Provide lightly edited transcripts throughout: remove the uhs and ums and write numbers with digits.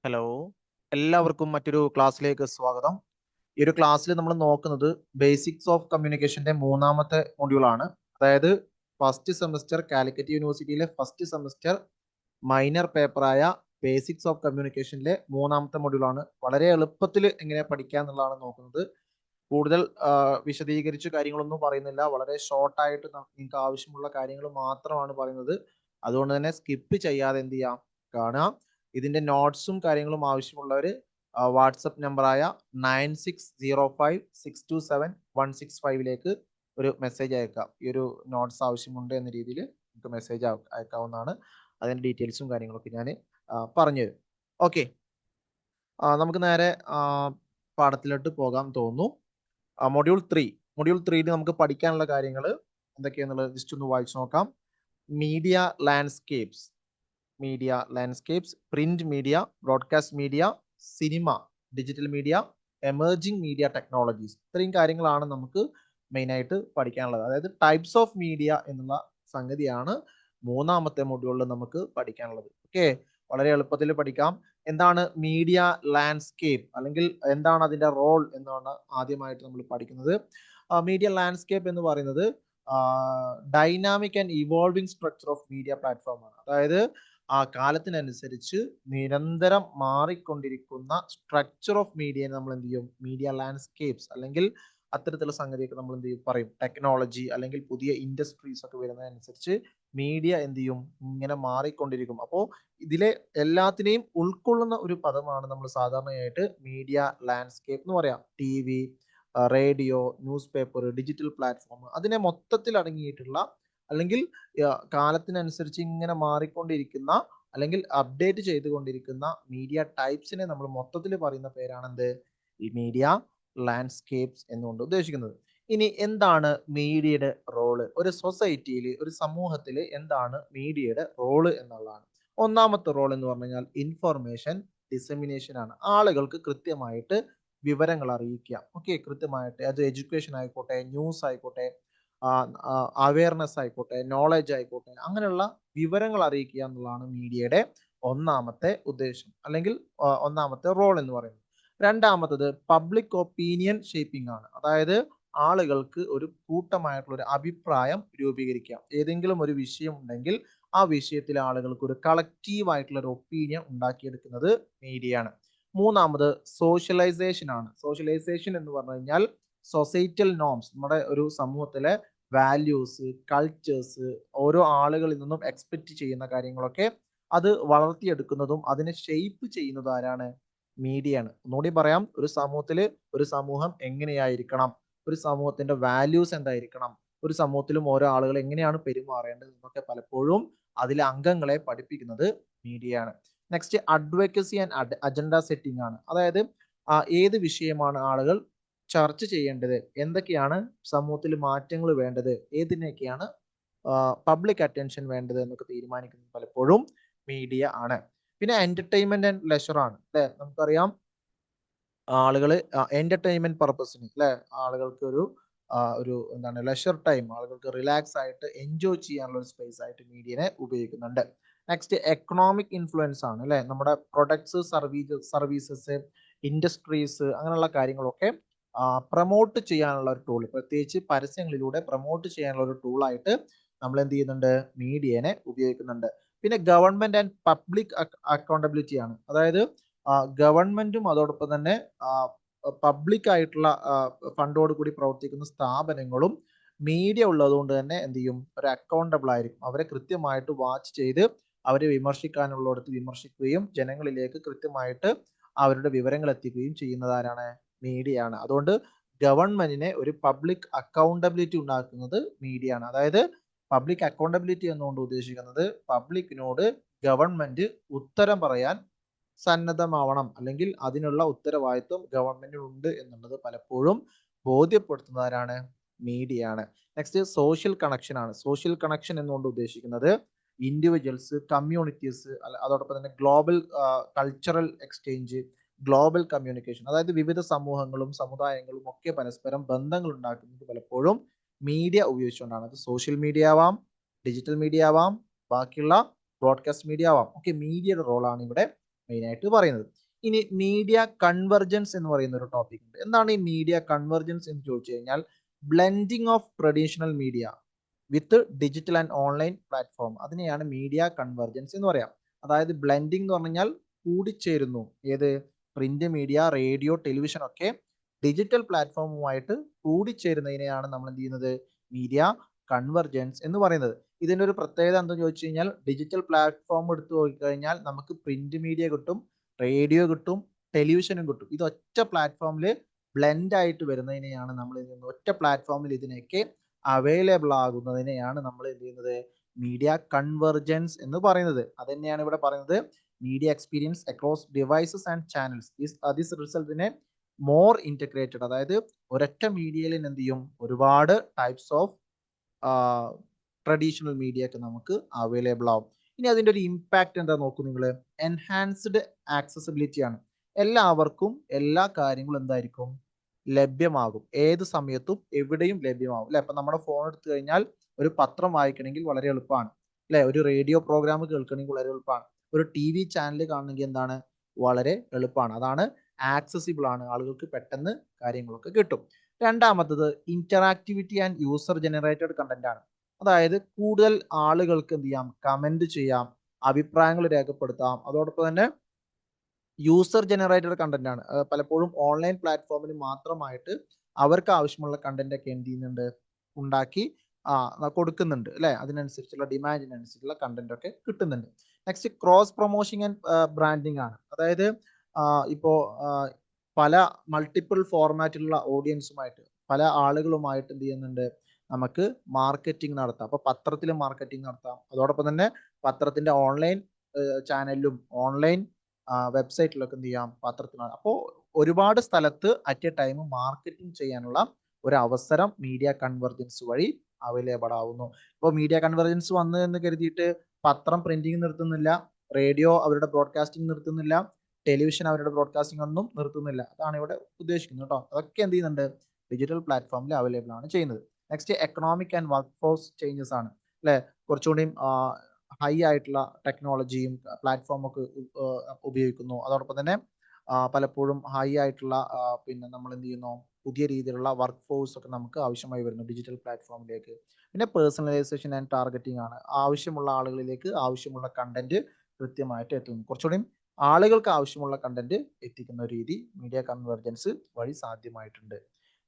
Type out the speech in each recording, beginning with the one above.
Hello, എല്ലാവർക്കും മറ്റൊരു ക്ലാസ്സിലേക്ക് സ്വാഗതം. ഈ ഒരു ക്ലാസ്സിൽ നമ്മൾ നോക്കുന്നത് ബേസിക്സ് ഓഫ് കമ്മ്യൂണിക്കേഷന്റെ മൂന്നാമത്തെ മൊഡ്യൂളാണ്. അതായത് ഫസ്റ്റ് സെമസ്റ്റർ കാലിക്കറ്റ് യൂണിവേഴ്സിറ്റിയിലെ ഫസ്റ്റ് സെമസ്റ്റർ മൈനർ പേപ്പറായ ബേസിക്സ് ഓഫ് കമ്മ്യൂണിക്കേഷനിലെ മൂന്നാമത്തെ മൊഡ്യൂളാണ്. വളരെ എളുപ്പത്തിൽ എങ്ങനെ പഠിക്കുക എന്നുള്ളതാണ് നോക്കുന്നത്. കൂടുതൽ വിശദീകരിച്ച് കാര്യങ്ങളൊന്നും പറയുന്നില്ല. വളരെ ഷോർട്ടായിട്ട് നിങ്ങൾക്ക് ആവശ്യമുള്ള കാര്യങ്ങൾ മാത്രമാണ് പറയുന്നത്. അതുകൊണ്ട് തന്നെ സ്കിപ്പ് ചെയ്യാതെ എന്ത് ചെയ്യാം, കാണാം. ഇതിന്റെ നോട്ട്സും കാര്യങ്ങളും ആവശ്യമുള്ളവർ വാട്സപ്പ് നമ്പറായ 9605627165 ഒരു മെസ്സേജ് അയക്കാം. ഈ ഒരു നോട്ട്സ് ആവശ്യമുണ്ട് എന്ന രീതിയിൽ നിങ്ങൾക്ക് മെസ്സേജ് അയക്കാവുന്നതാണ്. അതിന്റെ ഡീറ്റെയിൽസും കാര്യങ്ങളൊക്കെ ഞാൻ പറഞ്ഞുതരും. ഓക്കെ, നമുക്ക് നേരെ പാഠത്തിലോട്ട് പോകാൻ തോന്നുന്നു. മൊഡ്യൂൾ 3 നമുക്ക് പഠിക്കാനുള്ള കാര്യങ്ങൾ എന്തൊക്കെയാണെന്നുള്ളത് ജസ്റ്റ് ഒന്ന് വായിച്ചു നോക്കാം. Media landscapes, print media, broadcast media, cinema, digital media, emerging media technologies, ഇത്രയും കാര്യങ്ങളാണ് നമുക്ക് മെയിൻ ആയിട്ട് പഠിക്കാനുള്ളത്. അതായത് ടൈപ്സ് ഓഫ് മീഡിയ എന്നുള്ള സംഗതിയാണ് മൂന്നാമത്തെ മൊഡ്യൂളിൽ നമുക്ക് പഠിക്കാനുള്ളത്. ഓക്കെ, വളരെ എളുപ്പത്തിൽ പഠിക്കാം. എന്താണ് മീഡിയ ലാൻഡ്സ്കേപ്പ്, അല്ലെങ്കിൽ എന്താണ് അതിന്റെ റോൾ എന്നാണ് ആദ്യമായിട്ട് നമ്മൾ പഠിക്കുന്നത്. മീഡിയ ലാൻഡ്സ്കേപ്പ് എന്ന് പറയുന്നത് dynamic and evolving structure of media platform ആണ്. അതായത് ആ കാലത്തിനനുസരിച്ച് നിരന്തരം മാറിക്കൊണ്ടിരിക്കുന്ന സ്ട്രക്ചർ ഓഫ് മീഡിയയെ നമ്മൾ എന്ത് ചെയ്യും, മീഡിയ ലാൻഡ്സ്കേപ്സ് അല്ലെങ്കിൽ അത്തരത്തിലുള്ള സംഗതിയൊക്കെ നമ്മൾ എന്ത് ചെയ്യും പറയും. ടെക്നോളജി അല്ലെങ്കിൽ പുതിയ ഇൻഡസ്ട്രീസ് ഒക്കെ വരുന്നതനുസരിച്ച് മീഡിയ എന്ത് ചെയ്യും, ഇങ്ങനെ മാറിക്കൊണ്ടിരിക്കും. അപ്പോൾ ഇതിലെ എല്ലാത്തിനെയും ഉൾക്കൊള്ളുന്ന ഒരു പദമാണ് നമ്മൾ സാധാരണയായിട്ട് മീഡിയ ലാൻഡ്സ്കേപ്പ് എന്ന് പറയാം. TV, radio, newspaper, digital platform, അതിനെ മൊത്തത്തിൽ അടങ്ങിയിട്ടുള്ള അല്ലെങ്കിൽ കാലത്തിനനുസരിച്ച് ഇങ്ങനെ മാറിക്കൊണ്ടിരിക്കുന്ന അല്ലെങ്കിൽ അപ്ഡേറ്റ് ചെയ്തുകൊണ്ടിരിക്കുന്ന മീഡിയ ടൈപ്സിനെ നമ്മൾ മൊത്തത്തിൽ പറയുന്ന പേരാണ് എന്ത്, ഈ മീഡിയ ലാൻഡ്സ്കേപ്സ് എന്നുകൊണ്ട് ഉദ്ദേശിക്കുന്നത്. ഇനി എന്താണ് മീഡിയയുടെ റോള്, ഒരു സൊസൈറ്റിയിൽ, ഒരു സമൂഹത്തിൽ എന്താണ് മീഡിയയുടെ റോള് എന്നുള്ളതാണ്. ഒന്നാമത്തെ റോൾ എന്ന് പറഞ്ഞു കഴിഞ്ഞാൽ ഇൻഫർമേഷൻ ഡിസെമിനേഷൻ ആണ്. ആളുകൾക്ക് കൃത്യമായിട്ട് വിവരങ്ങൾ അറിയിക്കുക. ഓക്കെ, കൃത്യമായിട്ട് അത് എഡ്യൂക്കേഷൻ ആയിക്കോട്ടെ, ന്യൂസ് ആയിക്കോട്ടെ, അവയർനെസ് ആയിക്കോട്ടെ, നോളജ് ആയിക്കോട്ടെ, അങ്ങനെയുള്ള വിവരങ്ങൾ അറിയിക്കുക എന്നുള്ളതാണ് മീഡിയയുടെ ഒന്നാമത്തെ ഉദ്ദേശം അല്ലെങ്കിൽ ഒന്നാമത്തെ റോൾ എന്ന് പറയുന്നത്. രണ്ടാമത്തത് പബ്ലിക് ഒപ്പീനിയൻ ഷേപ്പിംഗ് ആണ്. അതായത് ആളുകൾക്ക് ഒരു കൂട്ടമായിട്ടുള്ള ഒരു അഭിപ്രായം രൂപീകരിക്കാം. ഏതെങ്കിലും ഒരു വിഷയം ഉണ്ടെങ്കിൽ ആ വിഷയത്തിലെ ആളുകൾക്ക് ഒരു കളക്റ്റീവ് ആയിട്ടുള്ള ഒരു ഒപ്പീനിയൻ ഉണ്ടാക്കിയെടുക്കുന്നത് മീഡിയ ആണ്. മൂന്നാമത് സോഷ്യലൈസേഷൻ ആണ്. സോഷ്യലൈസേഷൻ എന്ന് പറഞ്ഞു കഴിഞ്ഞാൽ സൊസൈറ്റൽ നോംസ്, നമ്മുടെ ഒരു സമൂഹത്തിലെ വാല്യൂസ്, കൾച്ചേഴ്സ്, ഓരോ ആളുകളിൽ നിന്നും എക്സ്പെക്ട് ചെയ്യുന്ന കാര്യങ്ങളൊക്കെ അത് വളർത്തിയെടുക്കുന്നതും അതിനെ ഷെയ്പ്പ് ചെയ്യുന്നതും ആരാണ്, മീഡിയ ആണ്. ഒന്നുകൂടി പറയാം, ഒരു സമൂഹത്തിൽ ഒരു സമൂഹം എങ്ങനെയായിരിക്കണം, ഒരു സമൂഹത്തിന്റെ വാല്യൂസ് എന്തായിരിക്കണം, ഒരു സമൂഹത്തിലും ഓരോ ആളുകൾ എങ്ങനെയാണ് പെരുമാറേണ്ടത് എന്നൊക്കെ പലപ്പോഴും അതിലെ അംഗങ്ങളെ പഠിപ്പിക്കുന്നത് മീഡിയ ആണ്. Next advocacy and agenda setting ആണ്. അതായത് ഏത് വിഷയമാണ് ആളുകൾ ചർച്ച ചെയ്യേണ്ടത്, എന്തൊക്കെയാണ് സമൂഹത്തിൽ മാറ്റങ്ങൾ വേണ്ടത്, ഏതിനൊക്കെയാണ് പബ്ലിക് അറ്റൻഷൻ വേണ്ടത് എന്നൊക്കെ തീരുമാനിക്കുന്നത് പലപ്പോഴും മീഡിയ ആണ്. പിന്നെ എന്റർടൈൻമെന്റ് ആൻഡ് ലെഷർ ആണ് അല്ലെ. നമുക്കറിയാം ആളുകൾ എന്റർടൈൻമെന്റ് പർപ്പസിന് അല്ലെ, ആളുകൾക്ക് ഒരു എന്താണ് ലെഷർ ടൈം, ആളുകൾക്ക് റിലാക്സ് ആയിട്ട് എൻജോയ് ചെയ്യാനുള്ള ഒരു സ്പേസ് ആയിട്ട് മീഡിയനെ ഉപയോഗിക്കുന്നുണ്ട്. നെക്സ്റ്റ് എക്കണോമിക് ഇൻഫ്ലുവൻസ് ആണ് അല്ലെ. നമ്മുടെ പ്രൊഡക്ട്സ്, സർവീസസ്, ഇൻഡസ്ട്രീസ്, അങ്ങനെയുള്ള കാര്യങ്ങളൊക്കെ പ്രൊമോട്ട് ചെയ്യാനുള്ള ഒരു ടൂൾ, പ്രത്യേകിച്ച് പരസ്യങ്ങളിലൂടെ പ്രൊമോട്ട് ചെയ്യാനുള്ള ഒരു ടൂളായിട്ട് നമ്മൾ എന്ത് ചെയ്യുന്നുണ്ട്, മീഡിയനെ ഉപയോഗിക്കുന്നുണ്ട്. പിന്നെ ഗവൺമെന്റ് ആൻഡ് പബ്ലിക് അക്കൗണ്ടബിലിറ്റി ആണ്. അതായത് ഗവൺമെന്റും അതോടൊപ്പം തന്നെ പബ്ലിക് ആയിട്ടുള്ള ഫണ്ടോട് കൂടി പ്രവർത്തിക്കുന്ന സ്ഥാപനങ്ങളും മീഡിയ ഉള്ളതുകൊണ്ട് തന്നെ എന്ത് ചെയ്യും, ഒരു അക്കൗണ്ടബിൾ ആയിരിക്കും. അവരെ കൃത്യമായിട്ട് വാച്ച് ചെയ്ത് അവരെ വിമർശിക്കാനുള്ളിടത്ത് വിമർശിക്കുകയും ജനങ്ങളിലേക്ക് കൃത്യമായിട്ട് അവരുടെ വിവരങ്ങൾ എത്തിക്കുകയും ചെയ്യുന്നത് ആരാണ്, മീഡിയ ആണ്. അതുകൊണ്ട് ഗവൺമെന്റിനെ ഒരു പബ്ലിക് അക്കൗണ്ടബിലിറ്റി ഉണ്ടാക്കുന്നത് മീഡിയ ആണ്. അതായത് പബ്ലിക് അക്കൗണ്ടബിലിറ്റി എന്നുകൊണ്ട് ഉദ്ദേശിക്കുന്നത് പബ്ലിക്കിനോട് ഗവൺമെന്റ് ഉത്തരം പറയാൻ സന്നദ്ധമാവണം, അല്ലെങ്കിൽ അതിനുള്ള ഉത്തരവാദിത്വം ഗവൺമെന്റിനുണ്ട് എന്നുള്ളത് പലപ്പോഴും ബോധ്യപ്പെടുത്തുന്നവരാണ്, മീഡിയ ആണ്. നെക്സ്റ്റ് സോഷ്യൽ കണക്ഷൻ ആണ്. സോഷ്യൽ കണക്ഷൻ എന്നുകൊണ്ട് ഉദ്ദേശിക്കുന്നത് ഇൻഡിവിജ്വൽസ്, കമ്മ്യൂണിറ്റീസ്, അതോടൊപ്പം തന്നെ global cultural exchange, global communication. അതായത് വിവിധ സമൂഹങ്ങളും സമുദായങ്ങളും ഒക്കെ പരസ്പരം ബന്ധങ്ങൾ ഉണ്ടാക്കുന്നത് പലപ്പോഴും മീഡിയ ഉപയോഗിച്ചുകൊണ്ടാണ്. അത് സോഷ്യൽ മീഡിയ ആവാം, ഡിജിറ്റൽ മീഡിയ ആവാം, ബാക്കിയുള്ള ബ്രോഡ്കാസ്റ്റ് മീഡിയ ആവാം. ഒക്കെ മീഡിയയുടെ റോളാണ് ഇവിടെ മെയിനായിട്ട് പറയുന്നത്. ഇനി മീഡിയ കൺവെർജൻസ് എന്ന് പറയുന്ന ഒരു ടോപ്പിക് ഉണ്ട്. എന്താണ് ഈ മീഡിയ കൺവെർജൻസ് എന്ന് ചോദിച്ചു കഴിഞ്ഞാൽ blending of traditional media with digital and online platform, അതിനെയാണ് മീഡിയ കൺവെർജൻസ് എന്ന് പറയാം. അതായത് ബ്ലെൻഡിങ് എന്ന് പറഞ്ഞാൽ കൂടിച്ചേരുന്നു. ഏത്? പ്രിന്റ് മീഡിയ, റേഡിയോ, ടെലിവിഷൻ ഒക്കെ ഡിജിറ്റൽ പ്ലാറ്റ്ഫോമുമായിട്ട് കൂടിച്ചേരുന്നതിനെയാണ് നമ്മൾ എന്ത് ചെയ്യുന്നത്? മീഡിയ കൺവെർജൻസ് എന്ന് പറയുന്നത്. ഇതിൻ്റെ ഒരു പ്രത്യേകത എന്താണെന്ന് ചോദിച്ചു കഴിഞ്ഞാൽ ഡിജിറ്റൽ പ്ലാറ്റ്ഫോം എടുത്ത് നോക്കിക്കഴിഞ്ഞാൽ നമുക്ക് പ്രിന്റ് മീഡിയ കിട്ടും, റേഡിയോ കിട്ടും, ടെലിവിഷനും കിട്ടും. ഇത് ഒറ്റ പ്ലാറ്റ്ഫോമിൽ ബ്ലെൻഡ് ആയിട്ട് വരുന്നതിനെയാണ് നമ്മൾ ഒറ്റ പ്ലാറ്റ്ഫോമിൽ ഇതിനൊക്കെ അവൈലബിൾ ആകുന്നതിനെയാണ് നമ്മൾ എന്ത് ചെയ്യുന്നത്? മീഡിയ കൺവെർജൻസ് എന്ന് പറയുന്നത്. അത് തന്നെയാണ് ഇവിടെ പറയുന്നത്. Media experience across devices and channels this റിസൾട്ടിനെ മോർ ഇന്റഗ്രേറ്റഡ്, അതായത് ഒരൊറ്റ മീഡിയയിൽ എന്ത് ചെയ്യും? ഒരുപാട് ടൈപ്സ് ഓഫ് ട്രഡീഷണൽ മീഡിയ ഒക്കെ നമുക്ക് അവൈലബിൾ ആവും. ഇനി അതിൻ്റെ ഒരു ഇമ്പാക്റ്റ് എന്താ നോക്കൂ നിങ്ങൾ. എൻഹാൻസ്ഡ് ആക്സസിബിലിറ്റി ആണ്. എല്ലാവർക്കും എല്ലാ കാര്യങ്ങളും എന്തായിരിക്കും? ലഭ്യമാകും. ഏത് സമയത്തും എവിടെയും ലഭ്യമാകും അല്ലെ. ഇപ്പൊ നമ്മുടെ ഫോൺ എടുത്തു കഴിഞ്ഞാൽ ഒരു പത്രം വായിക്കണമെങ്കിൽ വളരെ എളുപ്പമാണ് അല്ലെ. ഒരു റേഡിയോ പ്രോഗ്രാം കേൾക്കണമെങ്കിൽ വളരെ എളുപ്പമാണ്. ഒരു TV ചാനൽ കാണണമെങ്കിൽ എന്താണ്? വളരെ എളുപ്പമാണ്. അതാണ് ആക്സസിബിൾ ആണ്, ആളുകൾക്ക് പെട്ടെന്ന് കാര്യങ്ങളൊക്കെ കിട്ടും. രണ്ടാമത്തത് ഇന്ററാക്ടിവിറ്റി ആൻഡ് യൂസർ ജനറേറ്റഡ് കണ്ടന്റ് ആണ്. അതായത് കൂടുതൽ ആളുകൾക്ക് എന്ത് ചെയ്യാം? കമന്റ് ചെയ്യാം, അഭിപ്രായങ്ങൾ രേഖപ്പെടുത്താം. അതോടൊപ്പം തന്നെ യൂസർ ജനറേറ്റഡ് കണ്ടന്റ് ആണ്. പലപ്പോഴും ഓൺലൈൻ പ്ലാറ്റ്ഫോമിന് മാത്രമായിട്ട് അവർക്ക് ആവശ്യമുള്ള കണ്ടന്റ് ഒക്കെ എന്ത് ചെയ്യുന്നുണ്ട്? ഉണ്ടാക്കി കൊടുക്കുന്നുണ്ട് അല്ലെ. അതിനനുസരിച്ചുള്ള ഡിമാൻഡിനനുസരിച്ചുള്ള കണ്ടന്റ് ഒക്കെ കിട്ടുന്നുണ്ട്. Next cross promotion and branding ആണ്. അതായത് ഇപ്പോ പല മൾട്ടിപ്പിൾ ഫോർമാറ്റിലുള്ള ഓഡിയൻസുമായിട്ട് പല ആളുകളുമായിട്ട് എന്ത് ചെയ്യുന്നുണ്ട്? നമുക്ക് മാർക്കറ്റിംഗ് നടത്താം. അപ്പൊ പത്രത്തിൽ മാർക്കറ്റിംഗ് നടത്താം. അതോടൊപ്പം തന്നെ പത്രത്തിന്റെ ഓൺലൈൻ ചാനലിലും ഓൺലൈൻ വെബ്സൈറ്റിലൊക്കെ എന്ത് ചെയ്യാം? പത്രത്തിനാണ്. അപ്പോൾ ഒരുപാട് സ്ഥലത്ത് അറ്റ് എ ടൈം മാർക്കറ്റിംഗ് ചെയ്യാനുള്ള ഒരു അവസരം മീഡിയ കൺവെർജൻസ് വഴി അവൈലബിൾ ആവുന്നു. ഇപ്പോൾ മീഡിയ കൺവെർജൻസ് വന്നു എന്ന് കരുതിയിട്ട് പത്രം പ്രിന്റിംഗ് നിർത്തുന്നില്ല, റേഡിയോ അവരുടെ ബ്രോഡ്കാസ്റ്റിംഗ് നിർത്തുന്നില്ല, ടെലിവിഷൻ അവരുടെ ബ്രോഡ്കാസ്റ്റിംഗ് ഒന്നും നിർത്തുന്നില്ല. അതാണ് ഇവിടെ ഉദ്ദേശിക്കുന്നത് കേട്ടോ. അതൊക്കെ എന്ത് ചെയ്യുന്നുണ്ട്? ഡിജിറ്റൽ പ്ലാറ്റ്ഫോമിൽ അവൈലബിൾ ആണ് ചെയ്യുന്നത്. Next economic and work force changes ആണ് അല്ലെ. കുറച്ചുകൂടി ഹൈ ആയിട്ടുള്ള ടെക്നോളജിയും പ്ലാറ്റ്ഫോം ഒക്കെ ഉപയോഗിക്കുന്നു. അതോടൊപ്പം തന്നെ പലപ്പോഴും ഹൈ ആയിട്ടുള്ള പിന്നെ നമ്മൾ എന്ത് ചെയ്യുന്നു? പുതിയ രീതിയിലുള്ള വർക്ക് ഫോഴ്സ് ഒക്കെ നമുക്ക് ആവശ്യമായി വരുന്നു ഡിജിറ്റൽ പ്ലാറ്റ്ഫോമിലേക്ക്. പിന്നെ പേഴ്സണലൈസേഷൻ ആൻഡ് ടാർഗറ്റിംഗ് ആണ്. ആവശ്യമുള്ള ആളുകളിലേക്ക് ആവശ്യമുള്ള കണ്ടന്റ് കൃത്യമായിട്ട് എത്തുന്നു. കുറച്ചുകൂടി ആളുകൾക്ക് ആവശ്യമുള്ള കണ്ടന്റ് എത്തിക്കുന്ന രീതി മീഡിയ കൺവെർജൻസ് വഴി സാധ്യമായിട്ടുണ്ട്.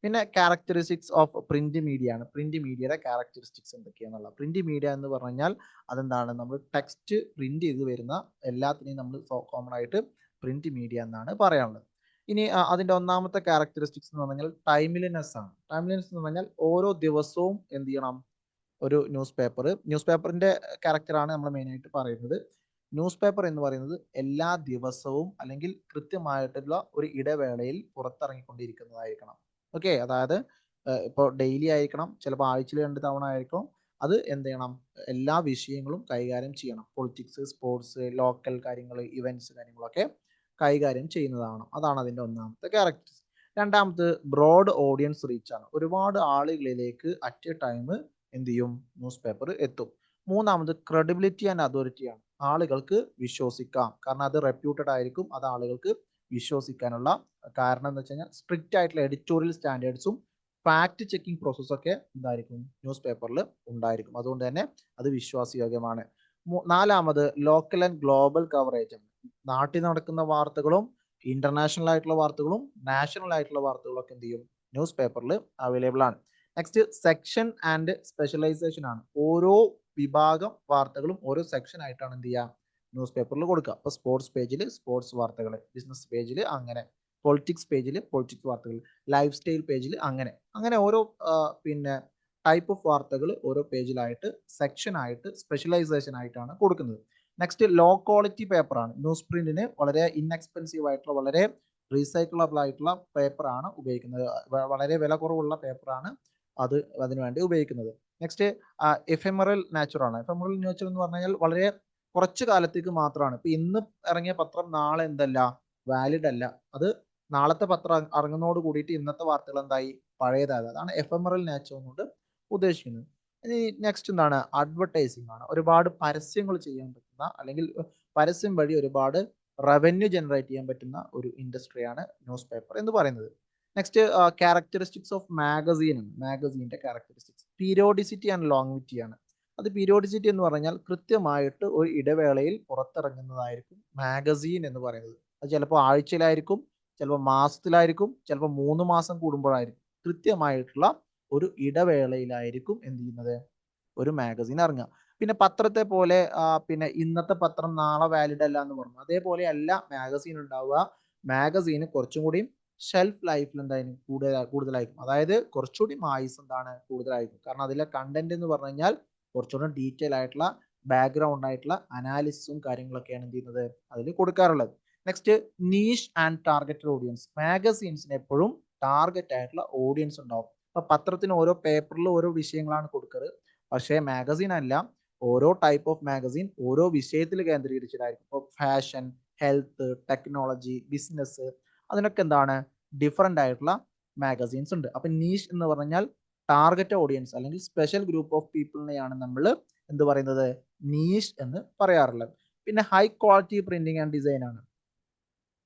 പിന്നെ ക്യാരക്ടറിസ്റ്റിക്സ് ഓഫ് പ്രിന്റ് മീഡിയ ആണ്. പ്രിന്റ് മീഡിയയുടെ ക്യാരക്ടറിസ്റ്റിക്സ് എന്തൊക്കെയാണെന്നുള്ള. പ്രിന്റ് മീഡിയ എന്ന് പറഞ്ഞു കഴിഞ്ഞാൽ അതെന്താണ്? നമ്മൾ ടെക്സ്റ്റ് പ്രിന്റ് ചെയ്ത് വരുന്ന എല്ലാത്തിനെയും നമ്മൾ കോമൺ ആയിട്ട് പ്രിന്റ് മീഡിയ എന്നാണ് പറയാനുള്ളത്. ഇനി അതിന്റെ ഒന്നാമത്തെ ക്യാരക്ടറിസ്റ്റിക്സ് എന്ന് പറഞ്ഞാൽ ടൈംലിനെസ് ആണ്. ടൈംലിനെസ് എന്ന് പറഞ്ഞാൽ ഓരോ ദിവസവും എന്ത് ചെയ്യണം? ഒരു ന്യൂസ് പേപ്പറിന്റെ ക്യാരക്ടറാണ് നമ്മൾ മെയിനായിട്ട് പറയുന്നത്. ന്യൂസ് പേപ്പർ എന്ന് പറയുന്നത് എല്ലാ ദിവസവും അല്ലെങ്കിൽ കൃത്യമായിട്ടുള്ള ഒരു ഇടവേളയിൽ പുറത്തിറങ്ങിക്കൊണ്ടിരിക്കുന്നതായിരിക്കണം. ഓക്കെ, അതായത് ഇപ്പോൾ ഡെയിലി ആയിരിക്കണം, ചിലപ്പോൾ ആഴ്ചയിൽ 2 തവണ ആയിരിക്കും. അത് എന്ത് ചെയ്യണം? എല്ലാ വിഷയങ്ങളും കൈകാര്യം ചെയ്യണം. പൊളിറ്റിക്സ്, സ്പോർട്സ്, ലോക്കൽ കാര്യങ്ങൾ, ഇവന്റ്സ് കാര്യങ്ങളൊക്കെ കൈകാര്യം ചെയ്യുന്നതാണ്. അതാണ് അതിൻ്റെ ഒന്നാമത്തെ ക്യാരക്ടർ. രണ്ടാമത് ബ്രോഡ് ഓഡിയൻസ് റീച്ച് ആണ്. ഒരുപാട് ആളുകളിലേക്ക് അറ്റ് എ ടൈം എന്ത് ചെയ്യും? ന്യൂസ് പേപ്പർ എത്തും. മൂന്നാമത് ക്രെഡിബിലിറ്റി ആൻഡ് അതോറിറ്റി ആണ്. ആളുകൾക്ക് വിശ്വസിക്കാം, കാരണം അത് റെപ്യൂട്ടഡ് ആയിരിക്കും. അത് ആളുകൾക്ക് വിശ്വസിക്കാനുള്ള കാരണം എന്ന് വെച്ച് കഴിഞ്ഞാൽ സ്ട്രിക്റ്റ് ആയിട്ടുള്ള എഡിറ്റോറിയൽ സ്റ്റാൻഡേർഡ്സും ഫാക്ട് ചെക്കിംഗ് പ്രോസസ്സൊക്കെ എന്തായിരിക്കും? ന്യൂസ് പേപ്പറിൽ ഉണ്ടായിരിക്കും. അതുകൊണ്ട് തന്നെ അത് വിശ്വാസയോഗ്യമാണ്. നാലാമത് ലോക്കൽ ആൻഡ് ഗ്ലോബൽ കവറേജ് ആണ്. നാട്ടിൽ നടക്കുന്ന വാർത്തകളും ഇന്റർനാഷണൽ ആയിട്ടുള്ള വാർത്തകളും നാഷണൽ ആയിട്ടുള്ള വാർത്തകളും ഒക്കെ എന്ത് ചെയ്യും? ന്യൂസ് പേപ്പറിൽ അവൈലബിൾ ആണ്. നെക്സ്റ്റ് സെക്ഷൻ ആൻഡ് സ്പെഷ്യലൈസേഷൻ ആണ്. ഓരോ വിഭാഗം വാർത്തകളും ഓരോ സെക്ഷൻ ആയിട്ടാണ് എന്ത് ചെയ്യുക? ന്യൂസ് പേപ്പറിൽ കൊടുക്കുക. അപ്പോൾ സ്പോർട്സ് പേജിൽ സ്പോർട്സ് വാർത്തകൾ, ബിസിനസ് പേജിൽ അങ്ങനെ, പൊളിറ്റിക്സ് പേജിൽ പൊളിറ്റിക്സ് വാർത്തകൾ, ലൈഫ് സ്റ്റൈൽ പേജിൽ അങ്ങനെ അങ്ങനെ ഓരോ പിന്നെ ടൈപ്പ് ഓഫ് വാർത്തകൾ ഓരോ പേജിലായിട്ട് സെക്ഷൻ ആയിട്ട് സ്പെഷ്യലൈസേഷൻ ആയിട്ടാണ് കൊടുക്കുന്നത്. നെക്സ്റ്റ് ലോ ക്വാളിറ്റി പേപ്പറാണ്. ന്യൂസ് പ്രിന്റിന് വളരെ ഇൻഎക്സ്പെൻസീവ് ആയിട്ടുള്ള വളരെ റീസൈക്കിളബിൾ ആയിട്ടുള്ള പേപ്പറാണ് ഉപയോഗിക്കുന്നത്. വളരെ വില കുറവുള്ള പേപ്പറാണ് അത് അതിനു വേണ്ടി ഉപയോഗിക്കുന്നത്. നെക്സ്റ്റ് എഫെമറൽ നാച്ചർ ആണ്. എഫെമറൽ നാച്ചർ എന്ന് പറഞ്ഞു കഴിഞ്ഞാൽ വളരെ കുറച്ച് കാലത്തേക്ക് മാത്രമാണ്. ഇപ്പൊ ഇന്ന് ഇറങ്ങിയ പത്രം നാളെ എന്തല്ല? വാലിഡ് അല്ല. അത് നാളത്തെ പത്രം ഇറങ്ങുന്നതോട് കൂടിയിട്ട് ഇന്നത്തെ വാർത്തകൾ എന്തായി? പഴയതായത്. അതാണ് എഫെമറൽ നാച്ചർ കൊണ്ട് ഉദ്ദേശിക്കുന്നത്. ഇനി നെക്സ്റ്റ് എന്താണ്? അഡ്വർടൈസിംഗ് ആണ്. ഒരുപാട് പരസ്യങ്ങൾ ചെയ്യാൻ പറ്റുന്ന അല്ലെങ്കിൽ പരസ്യം വഴി ഒരുപാട് റവന്യൂ ജനറേറ്റ് ചെയ്യാൻ പറ്റുന്ന ഒരു ഇൻഡസ്ട്രിയാണ് ന്യൂസ് പേപ്പർ എന്ന് പറയുന്നത്. നെക്സ്റ്റ് ക്യാരക്ടറിസ്റ്റിക്സ് ഓഫ് മാഗസീൻ ആണ്. മാഗസീൻ്റെ ക്യാരക്ടറിസ്റ്റിക്സ് പീരിയോഡിസിറ്റി ആൻഡ് ലോങ്വിറ്റി ആണ്. അത് പീരിയോഡിസിറ്റി എന്ന് പറഞ്ഞാൽ കൃത്യമായിട്ട് ഒരു ഇടവേളയിൽ പുറത്തിറങ്ങുന്നതായിരിക്കും മാഗസീൻ എന്ന് പറയുന്നത്. അത് ചിലപ്പോൾ ആഴ്ചയിലായിരിക്കും, ചിലപ്പോൾ മാസത്തിലായിരിക്കും, ചിലപ്പോൾ 3 മാസം കൂടുമ്പോഴായിരിക്കും. കൃത്യമായിട്ടുള്ള ഒരു ഇടവേളയിലായിരിക്കും എന്ത് ചെയ്യുന്നത്, ഒരു മാഗസീൻ ഇറങ്ങുക. പിന്നെ പത്രത്തെ പോലെ പിന്നെ ഇന്നത്തെ പത്രം നാളെ വാലിഡ് അല്ല എന്ന് പറഞ്ഞു, അതേപോലെ അല്ല മാഗസീൻ ഉണ്ടാവുക. മാഗസീന് കുറച്ചും കൂടി ഷെൽഫ് ലൈഫിൽ എന്തായാലും കൂടുതലായിരിക്കും. അതായത് കുറച്ചുകൂടി ആയുസ് എന്താണ് കൂടുതലായിരിക്കും. കാരണം അതിലെ കണ്ടന്റ് എന്ന് പറഞ്ഞു കഴിഞ്ഞാൽ കുറച്ചുകൂടി ഡീറ്റെയിൽ ആയിട്ടുള്ള ബാക്ക്ഗ്രൗണ്ട് ആയിട്ടുള്ള അനാലിസിസും കാര്യങ്ങളൊക്കെയാണ് എന്ത് ചെയ്യുന്നത് അതിൽ കൊടുക്കാറുള്ളത്. Next niche and targeted audience. മാഗസീൻസിന് എപ്പോഴും ടാർഗറ്റ് ആയിട്ടുള്ള ഓഡിയൻസ് ഉണ്ടാവും. അപ്പൊ പത്രത്തിന് ഓരോ പേപ്പറിൽ ഓരോ വിഷയങ്ങളാണ് കൊടുക്കാറ്. പക്ഷേ മാഗസീൻ അല്ല, ഓരോ ടൈപ്പ് ഓഫ് മാഗസീൻ ഓരോ വിഷയത്തിൽ കേന്ദ്രീകരിച്ചിട്ടായിരിക്കും. ഇപ്പോൾ ഫാഷൻ, ഹെൽത്ത്, ടെക്നോളജി, ബിസിനസ്, അതിനൊക്കെ എന്താണ് ഡിഫറെൻ്റ് ആയിട്ടുള്ള മാഗസീൻസ് ഉണ്ട്. അപ്പം നീഷ് എന്ന് പറഞ്ഞാൽ ടാർഗറ്റ് ഓഡിയൻസ് അല്ലെങ്കിൽ സ്പെഷ്യൽ ഗ്രൂപ്പ് ഓഫ് പീപ്പിളിനെയാണ് നമ്മൾ എന്ത് പറയുന്നത്, നീഷ് എന്ന് പറയാറുള്ളത്. പിന്നെ high quality printing and design ആണ്.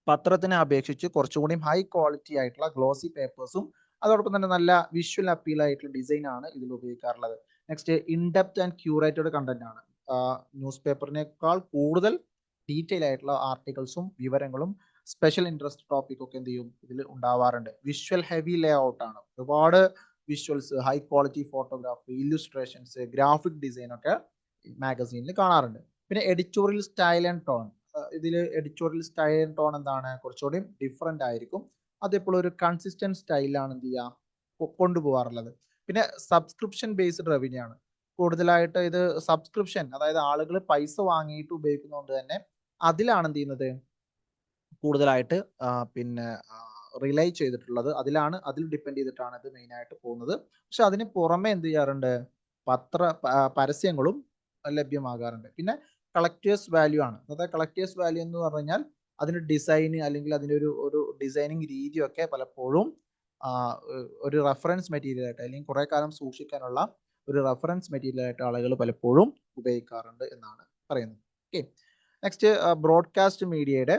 പത്രത്തിനെ അപേക്ഷിച്ച് കുറച്ചുകൂടി ഹൈ ക്വാളിറ്റി ആയിട്ടുള്ള ഗ്ലോസി പേപ്പേഴ്സും അതോടൊപ്പം തന്നെ നല്ല വിഷ്വൽ അപ്പീൽ ആയിട്ടുള്ള ഡിസൈൻ ആണ് ഇതിൽ ഉപയോഗിക്കാറുള്ളത്. Next in-depth and curated content ആണ്. ന്യൂസ് പേപ്പറിനേക്കാൾ കൂടുതൽ ഡീറ്റെയിൽ ആയിട്ടുള്ള ആർട്ടിക്കിൾസും വിവരങ്ങളും സ്പെഷ്യൽ ഇൻട്രസ്റ്റ് ടോപ്പിക് ഒക്കെ എന്ത് ചെയ്യും ഇതിൽ ഉണ്ടാവാറുണ്ട്. വിഷ്വൽ ഹെവി ലേ ഔട്ട് ആണ്. ഒരുപാട് visuals, high quality photography, illustrations, graphic design ഒക്കെ മാഗസീനിൽ കാണാറുണ്ട്. പിന്നെ എഡിറ്റോറിയൽ സ്റ്റൈൽ ആൻഡ് ടോൺ. ഇതിൽ എഡിറ്റോറിയൽ സ്റ്റൈൽ ആൻഡ് ടോൺ എന്താണ്, കുറച്ചുകൂടി ഡിഫറെൻ്റ് ആയിരിക്കും. അതെപ്പോഴും ഒരു കൺസിസ്റ്റന്റ് സ്റ്റൈലാണ് എന്ത് ചെയ്യുക കൊണ്ടുപോകാറുള്ളത്. പിന്നെ സബ്സ്ക്രിപ്ഷൻ ബേസ്ഡ് റവന്യൂ ആണ്. കൂടുതലായിട്ട് ഇത് സബ്സ്ക്രിപ്ഷൻ, അതായത് ആളുകൾ പൈസ വാങ്ങിയിട്ട് ഉപയോഗിക്കുന്നതുകൊണ്ട് തന്നെ അതിലാണ് എന്ത് ചെയ്യുന്നത് കൂടുതലായിട്ട് പിന്നെ റിലൈ ചെയ്തിട്ടുള്ളത്. അതിൽ ഡിപ്പെൻഡ് ചെയ്തിട്ടാണ് ഇത് മെയിനായിട്ട് പോകുന്നത്. പക്ഷെ അതിന് പുറമെ എന്ത് ചെയ്യാറുണ്ട്, പരസ്യങ്ങളും ലഭ്യമാകാറുണ്ട്. പിന്നെ കളക്ടേഴ്സ് വാല്യൂ ആണ്. അതായത് കളക്ടേഴ്സ് വാല്യൂ എന്ന് പറഞ്ഞാൽ അതിന് ഡിസൈൻ അല്ലെങ്കിൽ അതിൻ്റെ ഒരു ഡിസൈനിങ് രീതിയൊക്കെ പലപ്പോഴും ഒരു റെഫറൻസ് മെറ്റീരിയൽ ആയിട്ട് അല്ലെങ്കിൽ കുറേ കാലം സൂക്ഷിക്കാനുള്ള ഒരു റെഫറൻസ് മെറ്റീരിയൽ ആയിട്ട് ആളുകൾ പലപ്പോഴും ഉപയോഗിക്കാറുണ്ട് എന്നാണ് പറയുന്നത്. ഓക്കെ, നെക്സ്റ്റ് ബ്രോഡ്കാസ്റ്റ് മീഡിയയുടെ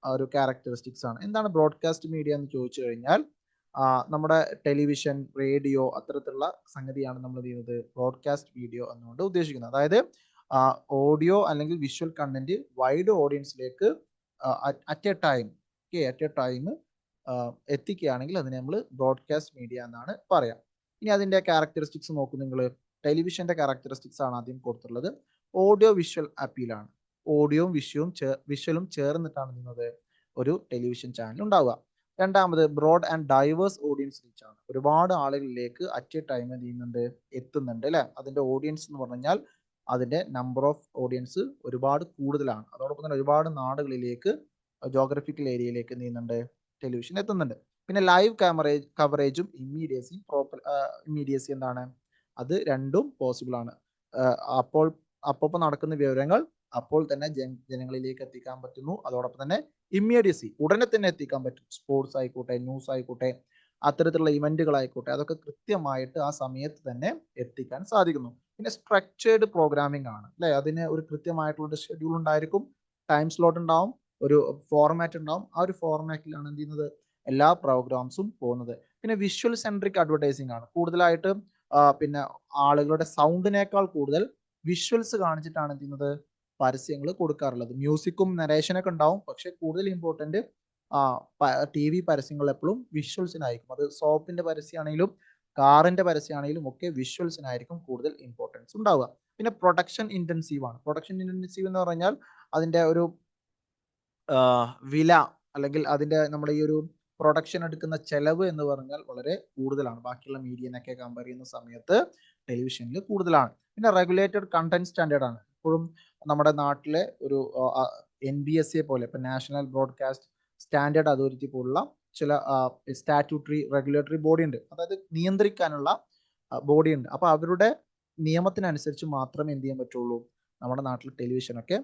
ഒരു ക്യാരക്ടറിസ്റ്റിക്സ് ആണ്. എന്താണ് ബ്രോഡ്കാസ്റ്റ് മീഡിയ എന്ന് ചോദിച്ചു കഴിഞ്ഞാൽ നമ്മുടെ ടെലിവിഷൻ, റേഡിയോ അത്തരത്തിലുള്ള സംഗതിയാണ് നമ്മൾ ചെയ്യുന്നത് ബ്രോഡ്കാസ്റ്റ് വീഡിയോ എന്നുകൊണ്ട് ഉദ്ദേശിക്കുന്നത്. അതായത് ഓഡിയോ അല്ലെങ്കിൽ വിഷ്വൽ കണ്ടന്റ് വൈഡ് ഓഡിയൻസിലേക്ക് അറ്റ് എ ടൈം എത്തിക്കുകയാണെങ്കിൽ അതിനെ നമ്മൾ ബ്രോഡ്കാസ്റ്റ് മീഡിയ എന്നാണ് പറയാം. ഇനി അതിൻ്റെ ക്യാരക്ടറിസ്റ്റിക്സ് നോക്കും നിങ്ങൾ. ടെലിവിഷൻ്റെ ക്യാരക്ടറിസ്റ്റിക്സ് ആണ് ആദ്യം കൊടുത്തിട്ടുള്ളത്. Audio visual അപ്പീലാണ്. ഓഡിയോയും വിഷ്വലും ചേർന്നിട്ടാണ് നിന്നത് ഒരു ടെലിവിഷൻ ചാനൽ ഉണ്ടാവുക. രണ്ടാമത് broad and diverse audience reach ആണ്. ഒരുപാട് ആളുകളിലേക്ക് അറ്റ് എ ടൈം എന്ത് ചെയ്യുന്നുണ്ട്, എത്തുന്നുണ്ട് അല്ലേ. അതിൻ്റെ ഓഡിയൻസ് എന്ന് പറഞ്ഞാൽ അതിൻ്റെ നമ്പർ ഓഫ് ഓഡിയൻസ് ഒരുപാട് കൂടുതലാണ്. അതോടൊപ്പം തന്നെ ഒരുപാട് നാടുകളിലേക്ക്, ജോഗ്രഫിക്കൽ ഏരിയയിലേക്ക് എന്ത് ചെയ്യുന്നുണ്ട്, ടെലിവിഷൻ എത്തുന്നുണ്ട്. പിന്നെ ലൈവ് കവറേജും ഇമ്മീഡിയസി എന്താണ്, അത് രണ്ടും പോസിബിൾ ആണ്. അപ്പോൾ നടക്കുന്ന വിവരങ്ങൾ അപ്പോൾ തന്നെ ജനങ്ങളിലേക്ക് എത്തിക്കാൻ പറ്റുന്നു. അതോടൊപ്പം തന്നെ ഇമ്മീഡിയസി ഉടനെ തന്നെ എത്തിക്കാൻ പറ്റും. സ്പോർട്സ് ആയിക്കോട്ടെ, ന്യൂസ് ആയിക്കോട്ടെ, അത്തരത്തിലുള്ള ഇവന്റുകളായിക്കോട്ടെ, അതൊക്കെ കൃത്യമായിട്ട് ആ സമയത്ത് തന്നെ എത്തിക്കാൻ സാധിക്കുന്നു. പിന്നെ സ്ട്രക്ചേർഡ് പ്രോഗ്രാമിംഗ് ആണ് അല്ലേ. അതിന് ഒരു കൃത്യമായിട്ടുള്ള ഷെഡ്യൂൾ ഉണ്ടായിരിക്കും, ടൈം സ്ലോട്ട് ഉണ്ടാവും, ഒരു ഫോർമാറ്റ് ഉണ്ടാവും. ആ ഒരു ഫോർമാറ്റിലാണ് എന്ത് ചെയ്യുന്നത് എല്ലാ പ്രോഗ്രാംസും പോകുന്നത്. പിന്നെ വിഷ്വൽ സെൻട്രിക് അഡ്വർടൈസിംഗ് ആണ്. കൂടുതലായിട്ട് പിന്നെ ആളുകളുടെ സൗണ്ടിനേക്കാൾ കൂടുതൽ വിഷ്വൽസ് കാണിച്ചിട്ടാണ് എന്ത് ചെയ്യുന്നത് പരസ്യങ്ങൾ കൊടുക്കാറുള്ളത്. മ്യൂസിക്കും നരേഷനൊക്കെ ഉണ്ടാവും, പക്ഷെ കൂടുതൽ ഇമ്പോർട്ടൻറ്റ് TV പരസ്യങ്ങൾ എപ്പോഴും വിഷ്വൽസിനായിരിക്കും. അത് സോപ്പിന്റെ പരസ്യമാണെങ്കിലും കാറിന്റെ പരസ്യമാണെങ്കിലും ഒക്കെ വിഷ്വൽസിനായിരിക്കും കൂടുതൽ ഇമ്പോർട്ടൻസ് ഉണ്ടാവുക. പിന്നെ പ്രൊഡക്ഷൻ ഇൻറ്റൻസീവ് ആണ്. പ്രൊഡക്ഷൻ ഇൻറ്റൻസീവ് എന്ന് പറഞ്ഞാൽ അതിൻ്റെ ഒരു വില അല്ലെങ്കിൽ അതിൻ്റെ നമ്മുടെ ഈ ഒരു പ്രൊഡക്ഷൻ എടുക്കുന്ന ചെലവ് എന്ന് പറഞ്ഞാൽ വളരെ കൂടുതലാണ്. ബാക്കിയുള്ള മീഡിയനൊക്കെ കമ്പയർ ചെയ്യുന്ന സമയത്ത് ടെലിവിഷനിൽ കൂടുതലാണ്. പിന്നെ റെഗുലേറ്റഡ് കണ്ടന്റ് സ്റ്റാൻഡേർഡ് ആണ്. ഇപ്പോഴും നമ്മുടെ നാട്ടിലെ ഒരു NBSA പോലെ, ഇപ്പം നാഷണൽ ബ്രോഡ്കാസ്റ്റ് സ്റ്റാൻഡേർഡ് അതോറിറ്റി പോലുള്ള ചില സ്റ്റാറ്റ്യൂട്ടറി റെഗുലേറ്ററി ബോഡി ഉണ്ട്. അതായത് നിയന്ത്രിക്കാനുള്ള ബോഡി ഉണ്ട്. അപ്പോൾ അവരുടെ നിയമത്തിനനുസരിച്ച് മാത്രമേ എന്ത് ചെയ്യാൻ പറ്റുള്ളൂ, നമ്മുടെ നാട്ടിൽ ടെലിവിഷനൊക്കെ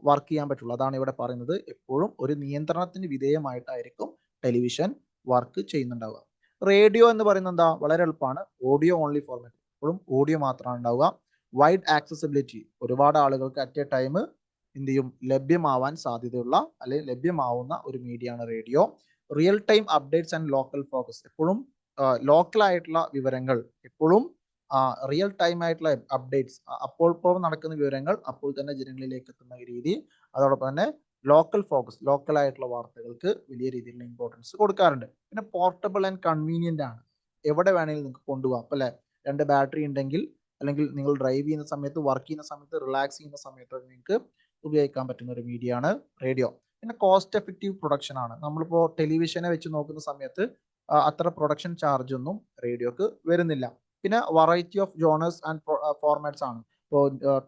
വർക്ക് ചെയ്യാൻ പറ്റുള്ളൂ. അതാണ് ഇവിടെ പറയുന്നത്. എപ്പോഴും ഒരു നിയന്ത്രണത്തിന് വിധേയമായിട്ടായിരിക്കും ടെലിവിഷൻ വർക്ക് ചെയ്യുന്നുണ്ടാവുക. റേഡിയോ എന്ന് പറയുന്നത് എന്താ, വളരെ എളുപ്പമാണ്. ഓഡിയോ ഓൺലി ഫോർമാറ്റ്, എപ്പോഴും ഓഡിയോ മാത്രമാണ് ഉണ്ടാവുക. വൈഡ് ആക്സസിബിലിറ്റി, ഒരുപാട് ആളുകൾക്ക് അറ്റ് എ ടൈം എന്ത് ചെയ്യും, ലഭ്യമാവാൻ സാധ്യതയുള്ള അല്ലെങ്കിൽ ലഭ്യമാവുന്ന ഒരു മീഡിയ ആണ് radio. Real time updates and local focus, എപ്പോഴും ലോക്കൽ ആയിട്ടുള്ള വിവരങ്ങൾ, എപ്പോഴും റിയൽ ടൈം ആയിട്ടുള്ള അപ്ഡേറ്റ്സ്, അപ്പോൾ നടക്കുന്ന വിവരങ്ങൾ അപ്പോൾ തന്നെ ജനങ്ങളിലേക്ക് എത്തുന്ന രീതി. അതോടൊപ്പം തന്നെ ലോക്കൽ ഫോക്കസ്, ലോക്കൽ ആയിട്ടുള്ള വാർത്തകൾക്ക് വലിയ രീതിയിലുള്ള ഇമ്പോർട്ടൻസ് കൊടുക്കാറുണ്ട്. പിന്നെ പോർട്ടബിൾ ആൻഡ് കൺവീനിയന്റ് ആണ്, എവിടെ വേണമെങ്കിലും നിങ്ങൾക്ക് കൊണ്ടുപോകാം അല്ലേ. 2 ബാറ്ററി ഉണ്ടെങ്കിൽ, അല്ലെങ്കിൽ നിങ്ങൾ ഡ്രൈവ് ചെയ്യുന്ന സമയത്ത്, വർക്ക് ചെയ്യുന്ന സമയത്ത്, റിലാക്സ് ചെയ്യുന്ന സമയത്ത് നിങ്ങൾക്ക് ഉപയോഗിക്കാൻ പറ്റുന്ന ഒരു മീഡിയ ആണ് റേഡിയോ. പിന്നെ കോസ്റ്റ് എഫക്റ്റീവ് പ്രൊഡക്ഷൻ ആണ്. നമ്മളിപ്പോൾ ടെലിവിഷനെ വെച്ച് നോക്കുന്ന സമയത്ത് അത്ര പ്രൊഡക്ഷൻ ചാർജ് ഒന്നും റേഡിയോക്ക് വരുന്നില്ല. പിന്നെ variety of genres and formats ആണ്. ഇപ്പോൾ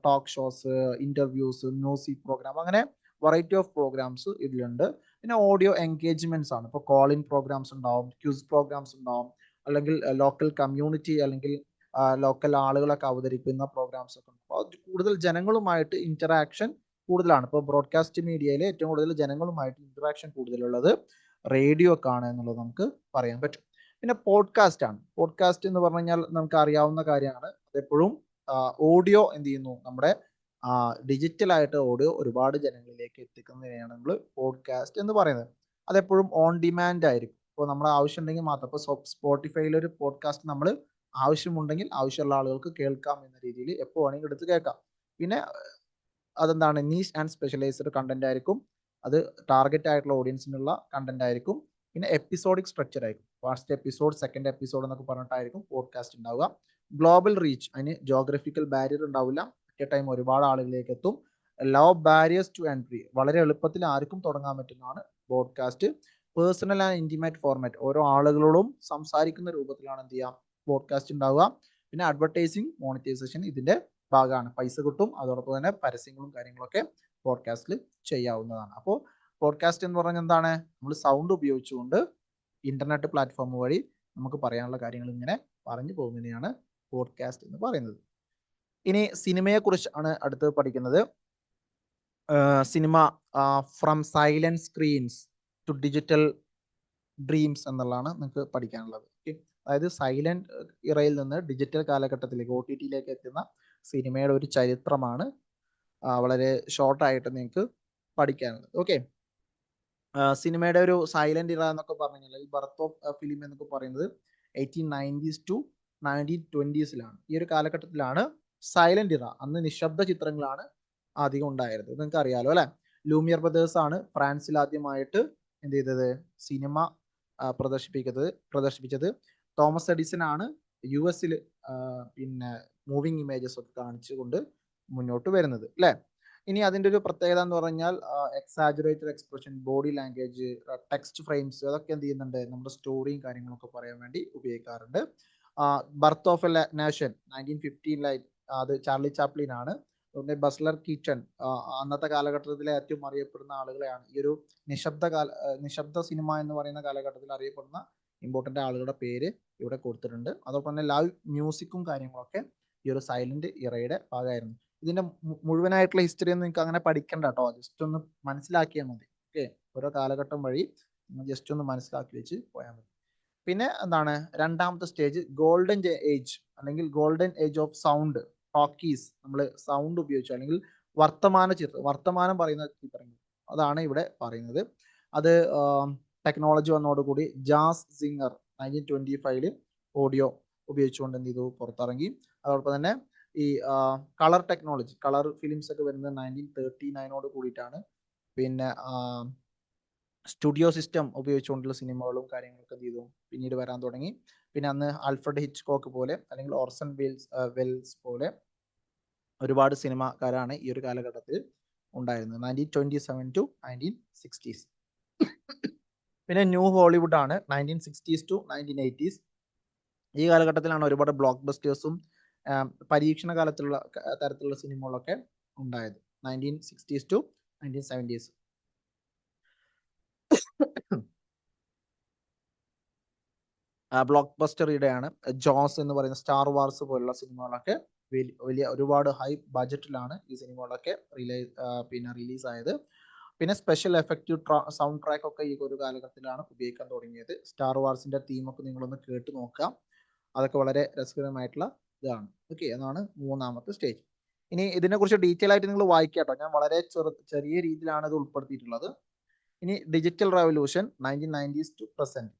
talk shows, interviews, music program, അങ്ങനെ വെറൈറ്റി ഓഫ് പ്രോഗ്രാംസ് ഇതിലുണ്ട്. പിന്നെ ഓഡിയോ എൻഗേജ്മെന്റ്സ് ആണ്. ഇപ്പോൾ കോൾ ഇൻ പ്രോഗ്രാംസ് ഉണ്ടാവും, ക്യൂസ് പ്രോഗ്രാംസ് ഉണ്ടാവും, അല്ലെങ്കിൽ ലോക്കൽ കമ്മ്യൂണിറ്റി, അല്ലെങ്കിൽ ലോക്കൽ ആളുകളൊക്കെ അവതരിപ്പിക്കുന്ന പ്രോഗ്രാംസ് ഒക്കെ ഉണ്ട്. അപ്പോൾ കൂടുതൽ ജനങ്ങളുമായിട്ട് ഇന്ററാക്ഷൻ കൂടുതലാണ്. ഇപ്പോൾ ബ്രോഡ്കാസ്റ്റ് മീഡിയയിൽ ഏറ്റവും കൂടുതൽ ജനങ്ങളുമായിട്ട് ഇന്ററാക്ഷൻ കൂടുതലുള്ളത് റേഡിയോക്കാണ് എന്നുള്ളത് നമുക്ക് പറയാൻ പറ്റും. പിന്നെ പോഡ്കാസ്റ്റ് ആണ്. പോഡ്കാസ്റ്റ് എന്ന് പറഞ്ഞു കഴിഞ്ഞാൽ നമുക്ക് അറിയാവുന്ന കാര്യമാണ്. അതെപ്പോഴും ഓഡിയോ എന്ത് ചെയ്യുന്നു, നമ്മുടെ ഡിജിറ്റലായിട്ട് ഓഡിയോ ഒരുപാട് ജനങ്ങളിലേക്ക് എത്തിക്കുന്നതിനെയാണ് നമ്മൾ പോഡ്കാസ്റ്റ് എന്ന് പറയുന്നത്. അതെപ്പോഴും ഓൺ ഡിമാൻഡ് ആയിരിക്കും. ഇപ്പോൾ നമ്മുടെ ആവശ്യം ഉണ്ടെങ്കിൽ മാത്രം. ഇപ്പോൾ സ്പോട്ടിഫൈയിൽ ഒരു പോഡ്കാസ്റ്റ് നമ്മൾ ആവശ്യമുണ്ടെങ്കിൽ ആവശ്യമുള്ള ആളുകൾക്ക് കേൾക്കാം എന്ന രീതിയിൽ എപ്പോൾ വേണമെങ്കിൽ എടുത്ത് കേൾക്കാം. പിന്നെ അതെന്താണ്, നീഷ് ആൻഡ് സ്പെഷ്യലൈസ്ഡ് കണ്ടന്റ് ആയിരിക്കും. അത് ടാർഗറ്റ് ആയിട്ടുള്ള ഓഡിയൻസിനുള്ള കണ്ടന്റ് ആയിരിക്കും. പിന്നെ എപ്പിസോഡിക് സ്ട്രക്ചർ ആയിരിക്കും. ഫസ്റ്റ് എപ്പിസോഡ്, സെക്കൻഡ് എപ്പിസോഡ് എന്നൊക്കെ പറഞ്ഞിട്ടായിരിക്കും പോഡ്കാസ്റ്റ് ഉണ്ടാവുക. ഗ്ലോബൽ റീച്ച്, അതിന് ജോഗ്രഫിക്കൽ ബാരിയർ ഉണ്ടാവില്ല, അറ്റ് എ ടൈം ഒരുപാട് ആളുകളിലേക്ക് എത്തും. ലോ ബാരിയേഴ്സ് ടു എൻട്രി, വളരെ എളുപ്പത്തിൽ ആർക്കും തുടങ്ങാൻ പറ്റുന്നതാണ് podcast. Personal and intimate format, ഓരോ ആളുകളോടും സംസാരിക്കുന്ന രൂപത്തിലാണ് എന്ത് ചെയ്യാം, പോഡ്കാസ്റ്റ് ഉണ്ടാവുക. പിന്നെ അഡ്വർടൈസിങ്, മോണിറ്റൈസേഷൻ ഇതിന്റെ ഭാഗമാണ്, പൈസ കിട്ടും. അതോടൊപ്പം തന്നെ പരസ്യങ്ങളും കാര്യങ്ങളൊക്കെ പോഡ്കാസ്റ്റിൽ ചെയ്യാവുന്നതാണ്. അപ്പോൾ പോഡ്കാസ്റ്റ് എന്ന് പറഞ്ഞാൽ എന്താണ്, നമ്മൾ സൗണ്ട് ഉപയോഗിച്ചുകൊണ്ട് ഇന്റർനെറ്റ് പ്ലാറ്റ്ഫോം വഴി നമുക്ക് പറയാനുള്ള കാര്യങ്ങൾ ഇങ്ങനെ പറഞ്ഞു പോകുന്നതിനെയാണ് പോഡ്കാസ്റ്റ് എന്ന് പറയുന്നത്. ഇനി സിനിമയെ കുറിച്ചാണ് അടുത്ത് പഠിക്കുന്നത്. Cinema from silent screens to digital dreams എന്നുള്ളതാണ് നിങ്ങൾക്ക് പഠിക്കാനുള്ളത്. ഓക്കെ, അതായത് സൈലന്റ് ഇറയിൽ നിന്ന് ഡിജിറ്റൽ കാലഘട്ടത്തിലേക്ക്, OTT എത്തുന്ന സിനിമയുടെ ഒരു ചരിത്രമാണ് വളരെ ഷോർട്ടായിട്ട് നിങ്ങൾക്ക് പഠിക്കാനുള്ളത്. ഓക്കെ, സിനിമയുടെ ഒരു സൈലന്റ് ഇറ എന്നൊക്കെ പറഞ്ഞു കഴിഞ്ഞാൽ, ഈ ബർത്ത് ഓഫ് ഫിലിം എന്നൊക്കെ പറയുന്നത് 1890s ടു 1920s ഈ ഒരു കാലഘട്ടത്തിലാണ് സൈലന്റ് ഇറ. അന്ന് നിശബ്ദ ചിത്രങ്ങളാണ് അധികം ഉണ്ടായിരുന്നത്. നിങ്ങൾക്ക് അറിയാലോ അല്ലെ. ലൂമിയർ ബ്രദേഴ്സ് ആണ് ഫ്രാൻസിൽ ആദ്യമായിട്ട് എന്ത് ചെയ്തത്, സിനിമ പ്രദർശിപ്പിച്ചത്. തോമസ് എഡിസൺ ആണ് US പിന്നെ മൂവിങ് ഇമേജസ് ഒക്കെ കാണിച്ചുകൊണ്ട് മുന്നോട്ട് വരുന്നത് അല്ലെ. ഇനി അതിൻ്റെ ഒരു പ്രത്യേകത എന്ന് പറഞ്ഞാൽ exaggerated expression, body language, text frames, അതൊക്കെ എന്ത് ചെയ്യുന്നുണ്ട്, നമ്മുടെ സ്റ്റോറിയും കാര്യങ്ങളൊക്കെ പറയാൻ വേണ്ടി ഉപയോഗിക്കാറുണ്ട്. ബർത്ത് ഓഫ് എ നേഷൻ 1915 അത് ചാർലി ചാപ്ലിൻ ആണ്. അതുകൊണ്ട് ബസ്ലർ കീറ്റൺ, അന്നത്തെ കാലഘട്ടത്തിലെ ഏറ്റവും അറിയപ്പെടുന്ന ആളുകളെയാണ് ഈ ഒരു നിശബ്ദ സിനിമ എന്ന് പറയുന്ന കാലഘട്ടത്തിൽ അറിയപ്പെടുന്ന ഇമ്പോർട്ടൻ്റ് ആളുകളുടെ പേര് ഇവിടെ കൊടുത്തിട്ടുണ്ട്. അതോടൊപ്പം തന്നെ ലൈവ് മ്യൂസിക്കും കാര്യങ്ങളൊക്കെ ഈ ഒരു സൈലന്റ് ഇറയുടെ ഭാഗമായിരുന്നു. ഇതിന്റെ മുഴുവനായിട്ടുള്ള ഹിസ്റ്ററി ഒന്നും നിങ്ങൾക്ക് അങ്ങനെ പഠിക്കണ്ട കേട്ടോ, ജസ്റ്റ് ഒന്ന് മനസ്സിലാക്കിയാൽ മതി. ഓക്കെ, ഓരോ കാലഘട്ടം വഴി ജസ്റ്റ് ഒന്ന് മനസ്സിലാക്കി വെച്ച് പോയാൽ മതി. പിന്നെ എന്താണ് രണ്ടാമത്തെ സ്റ്റേജ്, ഗോൾഡൻ ഏജ് അല്ലെങ്കിൽ golden age of sound, talkies, നമ്മൾ സൗണ്ട് ഉപയോഗിച്ചു അല്ലെങ്കിൽ വർത്തമാനം പറയുന്ന ചിത്രങ്ങൾ, അതാണ് ഇവിടെ പറയുന്നത്. അത് ടെക്നോളജി വന്നതോടുകൂടി ജാസ് സിംഗർ 1925 ഓഡിയോ ഉപയോഗിച്ചുകൊണ്ട് എന്ത് ചെയ്തു, പുറത്തിറങ്ങി. അതോടൊപ്പം തന്നെ ഈ കളർ ടെക്നോളജി, കളർ ഫിലിംസ് ഒക്കെ വരുന്നത് 1939 കൂടിയിട്ടാണ്. പിന്നെ സ്റ്റുഡിയോ സിസ്റ്റം ഉപയോഗിച്ചുകൊണ്ടുള്ള സിനിമകളും കാര്യങ്ങളൊക്കെ എന്ത് ചെയ്തു, പിന്നീട് വരാൻ തുടങ്ങി. പിന്നെ അന്ന് ആൽഫ്രഡ് ഹിച്ച്കോക്ക് പോലെ അല്ലെങ്കിൽ ഓർസൺ വെൽസ് പോലെ ഒരുപാട് സിനിമാക്കാരാണ് ഈ ഒരു കാലഘട്ടത്തിൽ ഉണ്ടായിരുന്നത്, 1927 to 1960s. പിന്നെ ന്യൂ ഹോളിവുഡ് ആണ് 1960s to 1980s. ഈ കാലഘട്ടത്തിലാണ് ഒരുപാട് ബ്ലോക്ക് ബസ്റ്റേഴ്സും പരീക്ഷണ കാലത്തുള്ള തരത്തിലുള്ള സിനിമകളൊക്കെ ഉണ്ടായത്, 1960s to 1970s. Blockbuster ഇടയാണ്. ജോസ് എന്ന് പറയുന്ന സ്റ്റാർ വാർസ് പോലുള്ള സിനിമകളൊക്കെ വലിയ ഒരുപാട് ഹൈ ബഡ്ജറ്റിലാണ് ഈ സിനിമകളൊക്കെ റിലീസ് ആയത്. പിന്നെ സ്പെഷ്യൽ എഫക്റ്റീവ് സൗണ്ട് ട്രാക്ക് ഒക്കെ ഈ ഒരു കാലഘട്ടത്തിലാണ് ഉപയോഗിക്കാൻ തുടങ്ങിയത്. സ്റ്റാർ വാർസിന്റെ തീമൊക്കെ നിങ്ങളൊന്ന് കേട്ട് നോക്കാം, അതൊക്കെ വളരെ രസകരമായിട്ടുള്ള ഇതാണ്. ഓക്കെ, അതാണ് മൂന്നാമത്തെ സ്റ്റേജ്. ഇനി ഇതിനെക്കുറിച്ച് ഡീറ്റെയിൽ ആയിട്ട് നിങ്ങൾ വായിക്കാട്ടോ. ഞാൻ വളരെ ചെറിയ രീതിയിലാണ് ഇത് ഉൾപ്പെടുത്തിയിട്ടുള്ളത്. ഇനി digital revolution 1990s to present,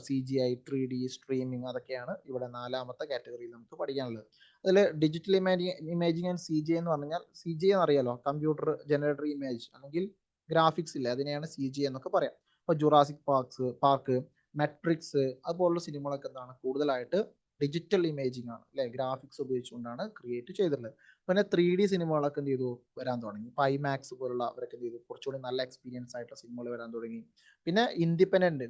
CGI, 3D, streaming, അതൊക്കെയാണ് ഇവിടെ 4ാമത്തെ കാറ്റഗറിയിൽ നമുക്ക് പഠിക്കാനുള്ളത്. അതിൽ ഡിജിറ്റൽ ഇമേജിംഗ് ആൻഡ് CGI എന്ന് പറഞ്ഞാൽ, CGI എന്ന് അറിയാലോ, കമ്പ്യൂട്ടർ ജനറേറ്റഡ് ഇമേജ് അല്ലെങ്കിൽ ഗ്രാഫിക്സ് ഇല്ലേ, അതിനെയാണ് CGI എന്നൊക്കെ പറയാം. ഇപ്പോൾ ജുറാസിക് പാർക്ക്, മെട്രിക്സ് അതുപോലുള്ള സിനിമകളൊക്കെ എന്താണ് കൂടുതലായിട്ട് ഡിജിറ്റൽ ഇമേജിംഗ് ആണ് അല്ലെ, ഗ്രാഫിക്സ് ഉപയോഗിച്ചുകൊണ്ടാണ് ക്രിയേറ്റ് ചെയ്തിട്ടുള്ളത്. പിന്നെ 3D സിനിമകളൊക്കെ എന്ത് ചെയ്തു വരാൻ തുടങ്ങി. ഇപ്പോൾ ഐമാക്സ് പോലുള്ള അവരൊക്കെ എന്ത് ചെയ്തു കുറച്ചുകൂടി നല്ല എക്സ്പീരിയൻസ് ആയിട്ടുള്ള സിനിമകൾ വരാൻ തുടങ്ങി. പിന്നെ ഇൻഡിപെൻഡന്റ്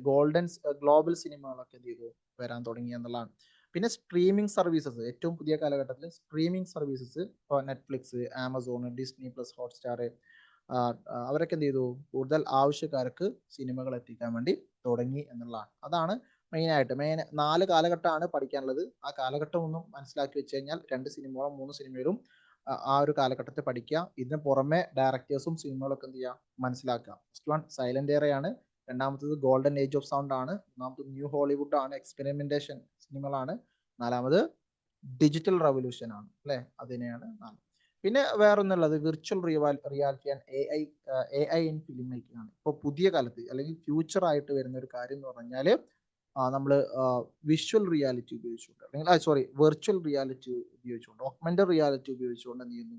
ഗ്ലോബൽ സിനിമകളൊക്കെ എന്ത് ചെയ്തു വരാൻ തുടങ്ങി എന്നുള്ളതാണ്. പിന്നെ സ്ട്രീമിംഗ് സർവീസസ്, ഏറ്റവും പുതിയ കാലഘട്ടത്തിൽ സ്ട്രീമിംഗ് സർവീസസ്, ഇപ്പോൾ Netflix, Amazon, Disney plus, Hotstar, അവരൊക്കെ എന്ത് ചെയ്തു കൂടുതൽ ആവശ്യക്കാർക്ക് സിനിമകൾ എത്തിക്കാൻ വേണ്ടി തുടങ്ങി എന്നുള്ളതാണ്. അതാണ് മെയിനായിട്ട് 4 കാലഘട്ടമാണ് പഠിക്കാനുള്ളത്. ആ കാലഘട്ടം ഒന്നും മനസ്സിലാക്കി വെച്ച് കഴിഞ്ഞാൽ 2 സിനിമകളോ 3 സിനിമയിലും ആ ഒരു കാലഘട്ടത്തെ പഠിക്കുക. ഇതിന് പുറമെ ഡയറക്ടേഴ്സും സിനിമകളൊക്കെ എന്ത് ചെയ്യുക മനസ്സിലാക്കുക. ഫസ്റ്റ് വൺ സൈലന്റ് ഏറയാണ്, രണ്ടാമത്തത് ഗോൾഡൻ ഏജ് ഓഫ് സൗണ്ട് ആണ്, മൂന്നാമത്തത് ന്യൂ ഹോളിവുഡ് ആണ്, എക്സ്പെരിമെന്റേഷൻ സിനിമകളാണ്, നാലാമത് ഡിജിറ്റൽ റവല്യൂഷൻ ആണ് അല്ലെ, അതിനെയാണ് 4. പിന്നെ വേറൊന്നുള്ളത് virtual reality and AI in film making ആണ്. ഇപ്പോൾ പുതിയ കാലത്ത് അല്ലെങ്കിൽ ഫ്യൂച്ചർ ആയിട്ട് വരുന്ന ഒരു കാര്യം എന്ന് പറഞ്ഞാൽ നമ്മൾ വിഷ്വൽ റിയാലിറ്റി ഉപയോഗിച്ചുകൊണ്ട്, അല്ലെങ്കിൽ വെർച്വൽ റിയാലിറ്റി ഉപയോഗിച്ചുകൊണ്ട്, ഓഗ്മെന്റഡ് റിയാലിറ്റി ഉപയോഗിച്ചുകൊണ്ട് എന്ത് ചെയ്യുന്നു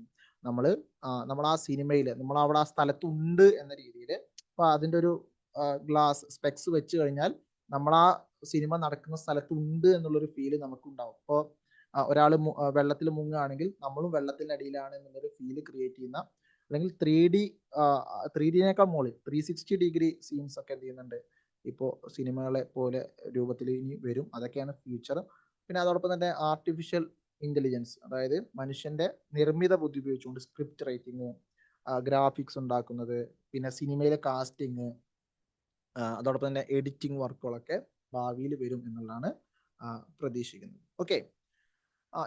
നമ്മൾ ആ സിനിമയിൽ നമ്മൾ അവിടെ ആ സ്ഥലത്തുണ്ട് എന്ന രീതിയിൽ, അപ്പോൾ അതിൻ്റെ ഒരു ഗ്ലാസ് സ്പെക്സ് വെച്ച് കഴിഞ്ഞാൽ നമ്മൾ ആ സിനിമ നടക്കുന്ന സ്ഥലത്തുണ്ട് എന്നുള്ളൊരു ഫീല് നമുക്ക് ഉണ്ടാവും. ഇപ്പോൾ ഒരാൾ വെള്ളത്തിൽ മുങ്ങുകയാണെങ്കിൽ നമ്മളും വെള്ളത്തിൻ്റെ അടിയിലാണ് എന്നുള്ളൊരു ഫീല് ക്രിയേറ്റ് ചെയ്യുന്ന, അല്ലെങ്കിൽ 3Dനേക്കാൾ മുകളിൽ 360 ഡിഗ്രി സീൻസ് ഒക്കെ എന്ത് ചെയ്യുന്നുണ്ട് ഇപ്പോൾ സിനിമകളെ പോലെ രൂപത്തിൽ ഇനി വരും. അതൊക്കെയാണ് ഫ്യൂച്ചർ. പിന്നെ അതോടൊപ്പം തന്നെ ആർട്ടിഫിഷ്യൽ ഇന്റലിജൻസ്, അതായത് മനുഷ്യന്റെ നിർമ്മിത ബുദ്ധി ഉപയോഗിച്ചുകൊണ്ട് സ്ക്രിപ്റ്റ് റൈറ്റിംഗ്, ഗ്രാഫിക്സ് ഉണ്ടാക്കുന്നത്, പിന്നെ സിനിമയിലെ കാസ്റ്റിംഗ്, അതോടൊപ്പം തന്നെ എഡിറ്റിംഗ് വർക്കുകളൊക്കെ ഭാവിയിൽ വരും എന്നുള്ളതാണ് പ്രതീക്ഷിക്കുന്നത്. ഓക്കെ,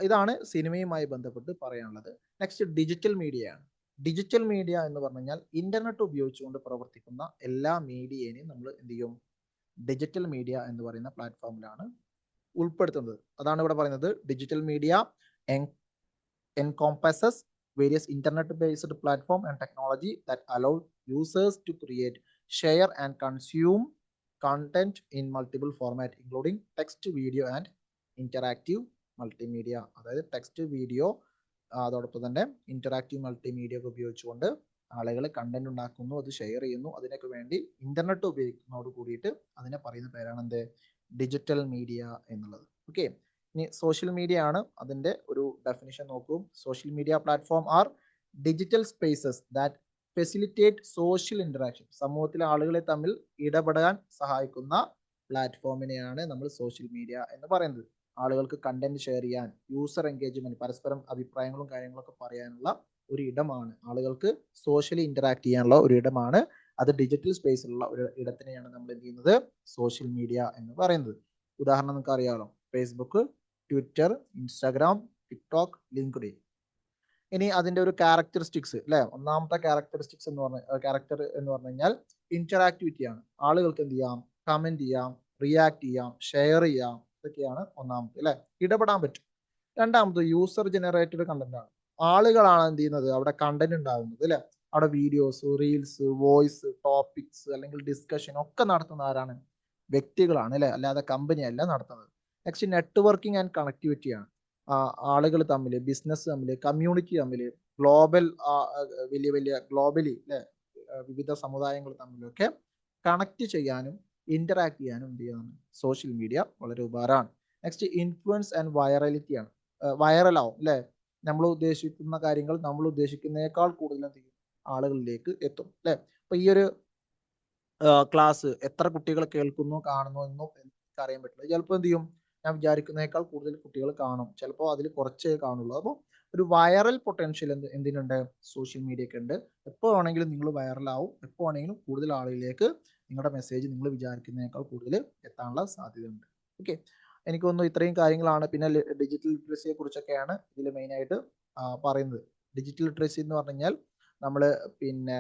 ഇതാണ് സിനിമയുമായി ബന്ധപ്പെട്ട് പറയാനുള്ളത്. നെക്സ്റ്റ് ഡിജിറ്റൽ മീഡിയ ആണ്. ഡിജിറ്റൽ മീഡിയ എന്ന് പറഞ്ഞു കഴിഞ്ഞാൽ ഇന്റർനെറ്റ് ഉപയോഗിച്ചുകൊണ്ട് പ്രവർത്തിക്കുന്ന എല്ലാ മീഡിയയെയും നമ്മൾ എന്ത് ചെയ്യും, ഡിജിറ്റൽ മീഡിയ എന്ന് പറയുന്ന പ്ലാറ്റ്ഫോമിലാണ് ഉൾപ്പെടുത്തുന്നത്. അതാണ് ഇവിടെ പറയുന്നത്. Digital media encompasses various internet-based platform and technology that allow users to create, share and consume content in multiple format, including text, video and interactive multimedia. അതായത് ടെക്സ്റ്റ്, വീഡിയോ, അതോടൊപ്പം തന്നെ ഇന്ററാക്റ്റീവ് മൾട്ടിമീഡിയ ഒക്കെ ഉപയോഗിച്ചുകൊണ്ട് ആളുകൾ കണ്ടന്റ് ഉണ്ടാക്കുന്നു, അത് share ചെയ്യുന്നു. അതിനൊക്കെ വേണ്ടി ഇന്റർനെറ്റ് ഉപയോഗിക്കുന്നതോട് കൂടിയിട്ട് അതിനെ പറയുന്ന പേരാണ് എന്ത്, ഡിജിറ്റൽ മീഡിയ എന്നുള്ളത്. ഓക്കെ, ഇനി സോഷ്യൽ മീഡിയ ആണ്. അതിന്റെ ഒരു ഡെഫിനിഷൻ നോക്കൂ. Social media platform are digital spaces that facilitate social interaction. സമൂഹത്തിലെ ആളുകളെ തമ്മിൽ ഇടപെടാൻ സഹായിക്കുന്ന പ്ലാറ്റ്ഫോമിനെയാണ് നമ്മൾ സോഷ്യൽ മീഡിയ എന്ന് പറയുന്നത്. ആളുകൾക്ക് കണ്ടന്റ് ഷെയർ ചെയ്യാൻ, യൂസർ എൻഗേജ്മെന്റ്, പരസ്പരം അഭിപ്രായങ്ങളും കാര്യങ്ങളൊക്കെ പറയാനുള്ള ഒരു ഇടമാണ്. ആളുകൾക്ക് സോഷ്യലി ഇന്ററാക്ട് ചെയ്യാനുള്ള ഒരു ഇടമാണ്. അത് ഡിജിറ്റൽ സ്പേസിലുള്ള ഒരു ഇടത്തിനെയാണ് നമ്മൾ എന്ത് ചെയ്യുന്നത്, സോഷ്യൽ മീഡിയ എന്ന് പറയുന്നത്. ഉദാഹരണം നിങ്ങൾക്ക് അറിയാമല്ലോ, Facebook, Twitter, Instagram, TikTok, LinkedIn. ഇനി അതിന്റെ ഒരു ക്യാരക്ടറിസ്റ്റിക്സ് അല്ലെ, ഒന്നാമത്തെ ക്യാരക്ടറിസ്റ്റിക്സ് എന്ന് പറഞ്ഞു കഴിഞ്ഞാൽ ഇന്ററാക്ടിവിറ്റി ആണ്. ആളുകൾക്ക് എന്ത് ചെയ്യാം, കമന്റ് ചെയ്യാം, റിയാക്ട് ചെയ്യാം, ഷെയർ ചെയ്യാം. ഇതൊക്കെയാണ് ഒന്നാമത്തെ അല്ലെ, ഇടപെടാൻ പറ്റും. രണ്ടാമത് യൂസർ ജനറേറ്റഡ് കണ്ടന്റ് ആണ്. ആളുകളാണ് എന്ത് ചെയ്യുന്നത്, അവിടെ കണ്ടന്റ് ഉണ്ടാകുന്നത് അല്ലെ. അവിടെ വീഡിയോസ്, റീൽസ്, വോയിസ്, ടോപ്പിക്സ് അല്ലെങ്കിൽ ഡിസ്കഷൻ ഒക്കെ നടത്തുന്ന ആരാണ്, വ്യക്തികളാണ് അല്ലെ, അല്ലാതെ കമ്പനി അല്ല നടത്തുന്നത്. നെക്സ്റ്റ് നെറ്റ്വർക്കിംഗ് ആൻഡ് കണക്ടിവിറ്റി ആണ്. ആളുകൾ തമ്മിൽ, ബിസിനസ് തമ്മിൽ, കമ്മ്യൂണിറ്റി തമ്മിൽ, വലിയ വലിയ ഗ്ലോബലി അല്ലെ, വിവിധ സമുദായങ്ങൾ തമ്മിലൊക്കെ കണക്ട് ചെയ്യാനും ഇന്ററാക്ട് ചെയ്യാനും എന്ത് ചെയ്യുന്നതാണ്, സോഷ്യൽ മീഡിയ വളരെ ഉപകാരമാണ്. നെക്സ്റ്റ് ഇൻഫ്ലുവൻസ് ആൻഡ് വൈറലിറ്റി ആണ്. വൈറലാവും അല്ലെ, നമ്മൾ ഉദ്ദേശിക്കുന്ന കാര്യങ്ങൾ നമ്മൾ ഉദ്ദേശിക്കുന്നതിനേക്കാൾ കൂടുതൽ എന്ത് ചെയ്യും, ആളുകളിലേക്ക് എത്തും അല്ലെ. അപ്പൊ ഈ ഒരു ക്ലാസ് എത്ര കുട്ടികൾ കേൾക്കുന്നു, കാണുന്നു എന്നും എനിക്ക് അറിയാൻ പറ്റില്ല. ചിലപ്പോൾ എന്ത് ചെയ്യും, ഞാൻ വിചാരിക്കുന്നതിനേക്കാൾ കൂടുതൽ കുട്ടികൾ കാണും, ചിലപ്പോൾ അതിൽ കുറച്ചേ കാണുള്ളൂ. അപ്പോൾ ഒരു വൈറൽ പൊട്ടൻഷ്യൽ എന്തിനുണ്ട്, സോഷ്യൽ മീഡിയക്ക് ഉണ്ട്. എപ്പോൾ വേണമെങ്കിലും നിങ്ങൾ വൈറലാവും, എപ്പോൾ വേണമെങ്കിലും കൂടുതൽ ആളുകളിലേക്ക് നിങ്ങളുടെ മെസ്സേജ് നിങ്ങൾ വിചാരിക്കുന്നതിനേക്കാൾ കൂടുതൽ എത്താനുള്ള സാധ്യതയുണ്ട്. ഓക്കെ, എനിക്ക് തോന്നുന്നു ഇത്രയും കാര്യങ്ങളാണ്. പിന്നെ ഡിജിറ്റൽ ലിറ്ററസിയെ കുറിച്ചൊക്കെയാണ് ഇതിൽ മെയിനായിട്ട് പറയുന്നത്. ഡിജിറ്റൽ ലിറ്ററസി എന്ന് പറഞ്ഞു കഴിഞ്ഞാൽ നമ്മൾ പിന്നെ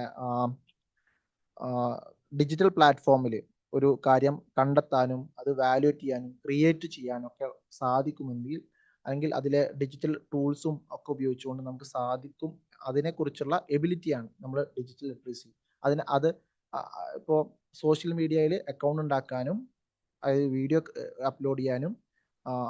ഡിജിറ്റൽ പ്ലാറ്റ്ഫോമിൽ ഒരു കാര്യം കണ്ടെത്താനും അത് വാല്യുവേറ്റ് ചെയ്യാനും ക്രിയേറ്റ് ചെയ്യാനും ഒക്കെ സാധിക്കുമെങ്കിൽ അല്ലെങ്കിൽ അതിലെ ഡിജിറ്റൽ ടൂൾസും ഒക്കെ ഉപയോഗിച്ചുകൊണ്ട് നമുക്ക് സാധിക്കും. അതിനെക്കുറിച്ചുള്ള എബിലിറ്റിയാണ് നമ്മൾ ഡിജിറ്റൽ ലിറ്ററസി. അത് ഇപ്പോൾ സോഷ്യൽ മീഡിയയിൽ അക്കൗണ്ട് ഉണ്ടാക്കാനും അത് വീഡിയോ അപ്ലോഡ് ചെയ്യാനും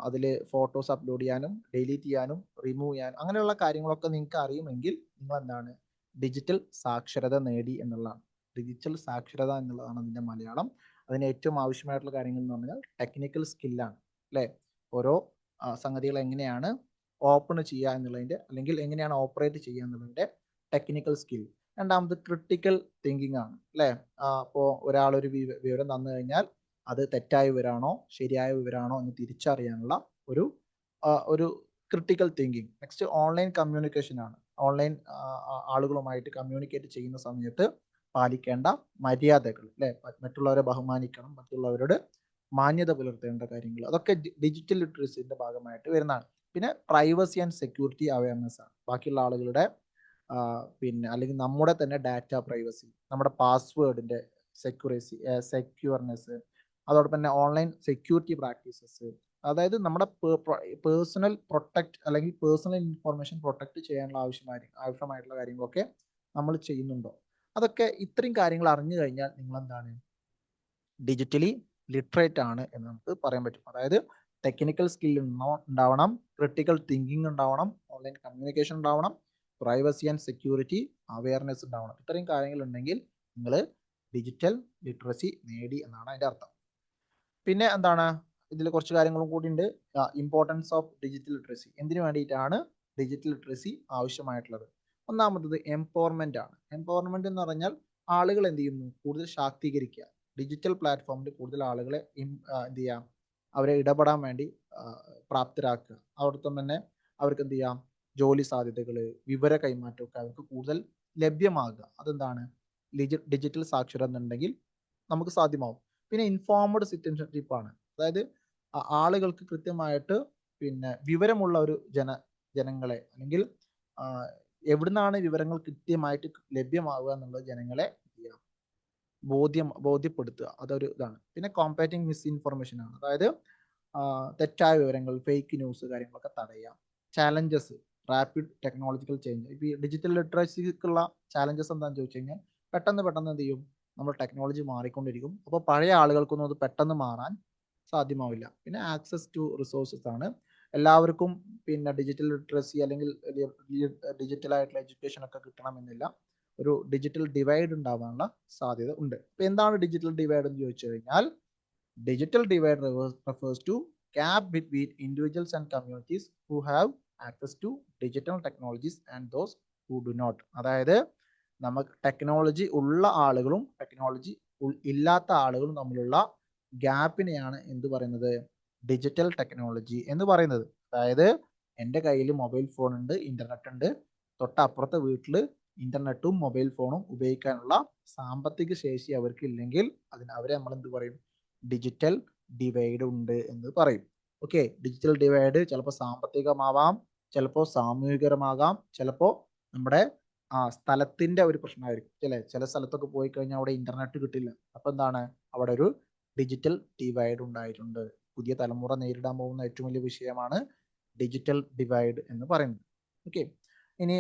അതിൽ ഫോട്ടോസ് അപ്ലോഡ് ചെയ്യാനും ഡിലീറ്റ് ചെയ്യാനും റിമൂവ് ചെയ്യാനും അങ്ങനെയുള്ള കാര്യങ്ങളൊക്കെ നിങ്ങൾക്ക് അറിയുമെങ്കിൽ നിങ്ങൾ എന്താണ് ഡിജിറ്റൽ സാക്ഷരത നേടി എന്നുള്ളതാണ്. ഡിജിറ്റൽ സാക്ഷരത എന്നുള്ളതാണ് അതിൻ്റെ മലയാളം. അതിന് ഏറ്റവും ആവശ്യമായിട്ടുള്ള കാര്യങ്ങൾ എന്ന് പറഞ്ഞാൽ ടെക്നിക്കൽ സ്കില്ലാണ് അല്ലേ. ഓരോ സംഗതികൾ എങ്ങനെയാണ് ഓപ്പൺ ചെയ്യുക എന്നുള്ളതിൻ്റെ അല്ലെങ്കിൽ എങ്ങനെയാണ് ഓപ്പറേറ്റ് ചെയ്യുക എന്നുള്ളതിൻ്റെ ടെക്നിക്കൽ സ്കിൽ. രണ്ടാമത് ക്രിട്ടിക്കൽ തിങ്കിങ് ആണ് അല്ലേ. അപ്പോൾ ഒരാളൊരു വിവരം തന്നു കഴിഞ്ഞാൽ അത് തെറ്റായ വിവരമാണോ ശരിയായ വിവരമാണോ എന്ന് തിരിച്ചറിയാനുള്ള ഒരു critical thinking. Next online communication ആണ്. ഓൺലൈൻ ആളുകളുമായിട്ട് കമ്മ്യൂണിക്കേറ്റ് ചെയ്യുന്ന സമയത്ത് പാലിക്കേണ്ട മര്യാദകൾ അല്ലെ. മറ്റുള്ളവരെ ബഹുമാനിക്കണം, മറ്റുള്ളവരോട് മാന്യത പുലർത്തേണ്ട കാര്യങ്ങൾ, അതൊക്കെ ഡിജിറ്റൽ ലിറ്ററസിന്റെ ഭാഗമായിട്ട് വരുന്നതാണ്. പിന്നെ പ്രൈവസി ആൻഡ് സെക്യൂരിറ്റി അവയർനെസ് ആണ്. ബാക്കിയുള്ള ആളുകളുടെ പിന്നെ അല്ലെങ്കിൽ നമ്മുടെ തന്നെ ഡാറ്റ പ്രൈവസി, നമ്മുടെ പാസ്വേഡിന്റെ സെക്യൂർനെസ്, അതോടൊപ്പം തന്നെ ഓൺലൈൻ സെക്യൂരിറ്റി പ്രാക്ടീസസ്, അതായത് നമ്മുടെ പേഴ്സണൽ പ്രൊട്ടക്ട് അല്ലെങ്കിൽ പേഴ്സണൽ ഇൻഫോർമേഷൻ പ്രൊട്ടക്ട് ചെയ്യാനുള്ള ആവശ്യമായിട്ടുള്ള കാര്യങ്ങളൊക്കെ നമ്മൾ ചെയ്യുന്നുണ്ടോ. അതൊക്കെ ഇത്രയും കാര്യങ്ങൾ അറിഞ്ഞു കഴിഞ്ഞാൽ നിങ്ങൾ എന്താണ് ഡിജിറ്റലി ലിറ്ററേറ്റ് ആണ് എന്ന് നമുക്ക് പറയാൻ പറ്റും. അതായത് ടെക്നിക്കൽ സ്കിൽ ഉണ്ടാവണം, ക്രിട്ടിക്കൽ തിങ്കിങ് ഉണ്ടാവണം, ഓൺലൈൻ കമ്മ്യൂണിക്കേഷൻ ഉണ്ടാവണം, പ്രൈവസി ആൻഡ് സെക്യൂരിറ്റി അവയർനെസ് ഉണ്ടാവണം. ഇത്രയും കാര്യങ്ങൾ ഉണ്ടെങ്കിൽ നിങ്ങൾ ഡിജിറ്റൽ ലിറ്ററസി നേടി എന്നാണ് അതിൻ്റെ അർത്ഥം. പിന്നെ എന്താണ് ഇതിൽ കുറച്ച് കാര്യങ്ങളും കൂടി ഉണ്ട്. Importance of digital literacy. എന്തിനു വേണ്ടിയിട്ടാണ് ഡിജിറ്റൽ ലിറ്ററസി ആവശ്യമായിട്ടുള്ളത്? ഒന്നാമത്തത് എംപവർമെന്റ് ആണ്. എംപവർമെന്റ് എന്ന് പറഞ്ഞാൽ ആളുകൾ എന്ത് ചെയ്യുന്നു, കൂടുതൽ ശാക്തീകരിക്കുക. ഡിജിറ്റൽ പ്ലാറ്റ്ഫോമിൽ കൂടുതൽ ആളുകളെ എന്ത് ചെയ്യാം, അവരെ ഇടപെടാൻ വേണ്ടി പ്രാപ്തരാക്കുക. അതോടൊപ്പം തന്നെ അവർക്ക് എന്ത് ചെയ്യാം, ജോലി സാധ്യതകൾ, വിവര കൈമാറ്റമൊക്കെ അവർക്ക് കൂടുതൽ ലഭ്യമാകുക. അതെന്താണ് ഡിജിറ്റൽ സാക്ഷരത ഉണ്ടെങ്കിൽ നമുക്ക് സാധ്യമാവും. പിന്നെ ഇൻഫോംഡ് സിറ്റിസൺഷിപ്പ് ആണ്. അതായത് ആളുകൾക്ക് കൃത്യമായിട്ട് പിന്നെ വിവരമുള്ള ഒരു ജനങ്ങളെ അല്ലെങ്കിൽ എവിടുന്നാണ് വിവരങ്ങൾ കൃത്യമായിട്ട് ലഭ്യമാവുക എന്നുള്ളത് ജനങ്ങളെ ബോധ്യപ്പെടുത്തുക. അതൊരു ഇതാണ്. പിന്നെ കോമ്പാറ്റിംഗ് മിസ്ഇൻഫർമേഷൻ ആണ്. അതായത് തെറ്റായ വിവരങ്ങൾ, ഫേക്ക് ന്യൂസ് കാര്യങ്ങളൊക്കെ തടയുക. Challenges, rapid technological change. ഇപ്പം ഈ ഡിജിറ്റൽ ലിറ്ററസിക്കുള്ള ചാലഞ്ചസ് എന്താണെന്ന് ചോദിച്ചു കഴിഞ്ഞാൽ പെട്ടെന്ന് എന്ത് ചെയ്യും, നമ്മൾ ടെക്നോളജി മാറിക്കൊണ്ടിരിക്കും. അപ്പോൾ പഴയ ആളുകൾക്കൊന്നും അത് പെട്ടെന്ന് മാറാൻ സാധ്യമാവില്ല. പിന്നെ ആക്സസ് ടു റിസോഴ്സസ് ആണ്. എല്ലാവർക്കും പിന്നെ ഡിജിറ്റൽ ലിറ്ററസി അല്ലെങ്കിൽ ഡിജിറ്റൽ ആയിട്ടുള്ള എഡ്യൂക്കേഷൻ ഒക്കെ കിട്ടണമെന്നില്ല. ഒരു ഡിജിറ്റൽ ഡിവൈഡ് ഉണ്ടാവാനുള്ള സാധ്യത ഉണ്ട്. അപ്പൊ എന്താണ് ഡിജിറ്റൽ ഡിവൈഡ് എന്ന് ചോദിച്ചു കഴിഞ്ഞാൽ digital divide refers to gap between individuals and communities who have access to digital technologies and those who do not. അതായത് നമുക്ക് ടെക്നോളജി ഉള്ള ആളുകളും ടെക്നോളജി ഇല്ലാത്ത ആളുകളും തമ്മിലുള്ള ഗ്യാപ്പിനെയാണ് എന്ത് പറയുന്നത്, ഡിജിറ്റൽ ടെക്നോളജി എന്ന് പറയുന്നത്. അതായത് എൻ്റെ കയ്യിൽ മൊബൈൽ ഫോൺ ഉണ്ട്, ഇന്റർനെറ്റ് ഉണ്ട്, തൊട്ടപ്പുറത്തെ വീട്ടിൽ ഇന്റർനെറ്റും മൊബൈൽ ഫോണും ഉപയോഗിക്കാനുള്ള സാമ്പത്തിക ശേഷി അവർക്ക് ഇല്ലെങ്കിൽ അവരെ നമ്മൾ എന്ത് പറയും, ഡിജിറ്റൽ ഡിവൈഡ് ഉണ്ട് എന്ന് പറയും. ഓക്കെ, ഡിജിറ്റൽ ഡിവൈഡ് ചിലപ്പോൾ സാമ്പത്തികമാവാം, ചിലപ്പോൾ സാമൂഹികരമാകാം, ചിലപ്പോൾ നമ്മുടെ സ്ഥലത്തിന്റെ ഒരു പ്രശ്നമായിരിക്കും. ചില സ്ഥലത്തൊക്കെ പോയി കഴിഞ്ഞാൽ അവിടെ ഇന്റർനെറ്റ് കിട്ടില്ല. അപ്പൊ എന്താണ്, അവിടെ ഒരു ഡിജിറ്റൽ ഡിവൈഡ് ഉണ്ടായിട്ടുണ്ട്. പുതിയ തലമുറ നേരിടാൻ പോകുന്ന ഏറ്റവും വലിയ വിഷയമാണ് ഡിജിറ്റൽ ഡിവൈഡ് എന്ന് പറയുന്നത്. ഓക്കെ, ഇനി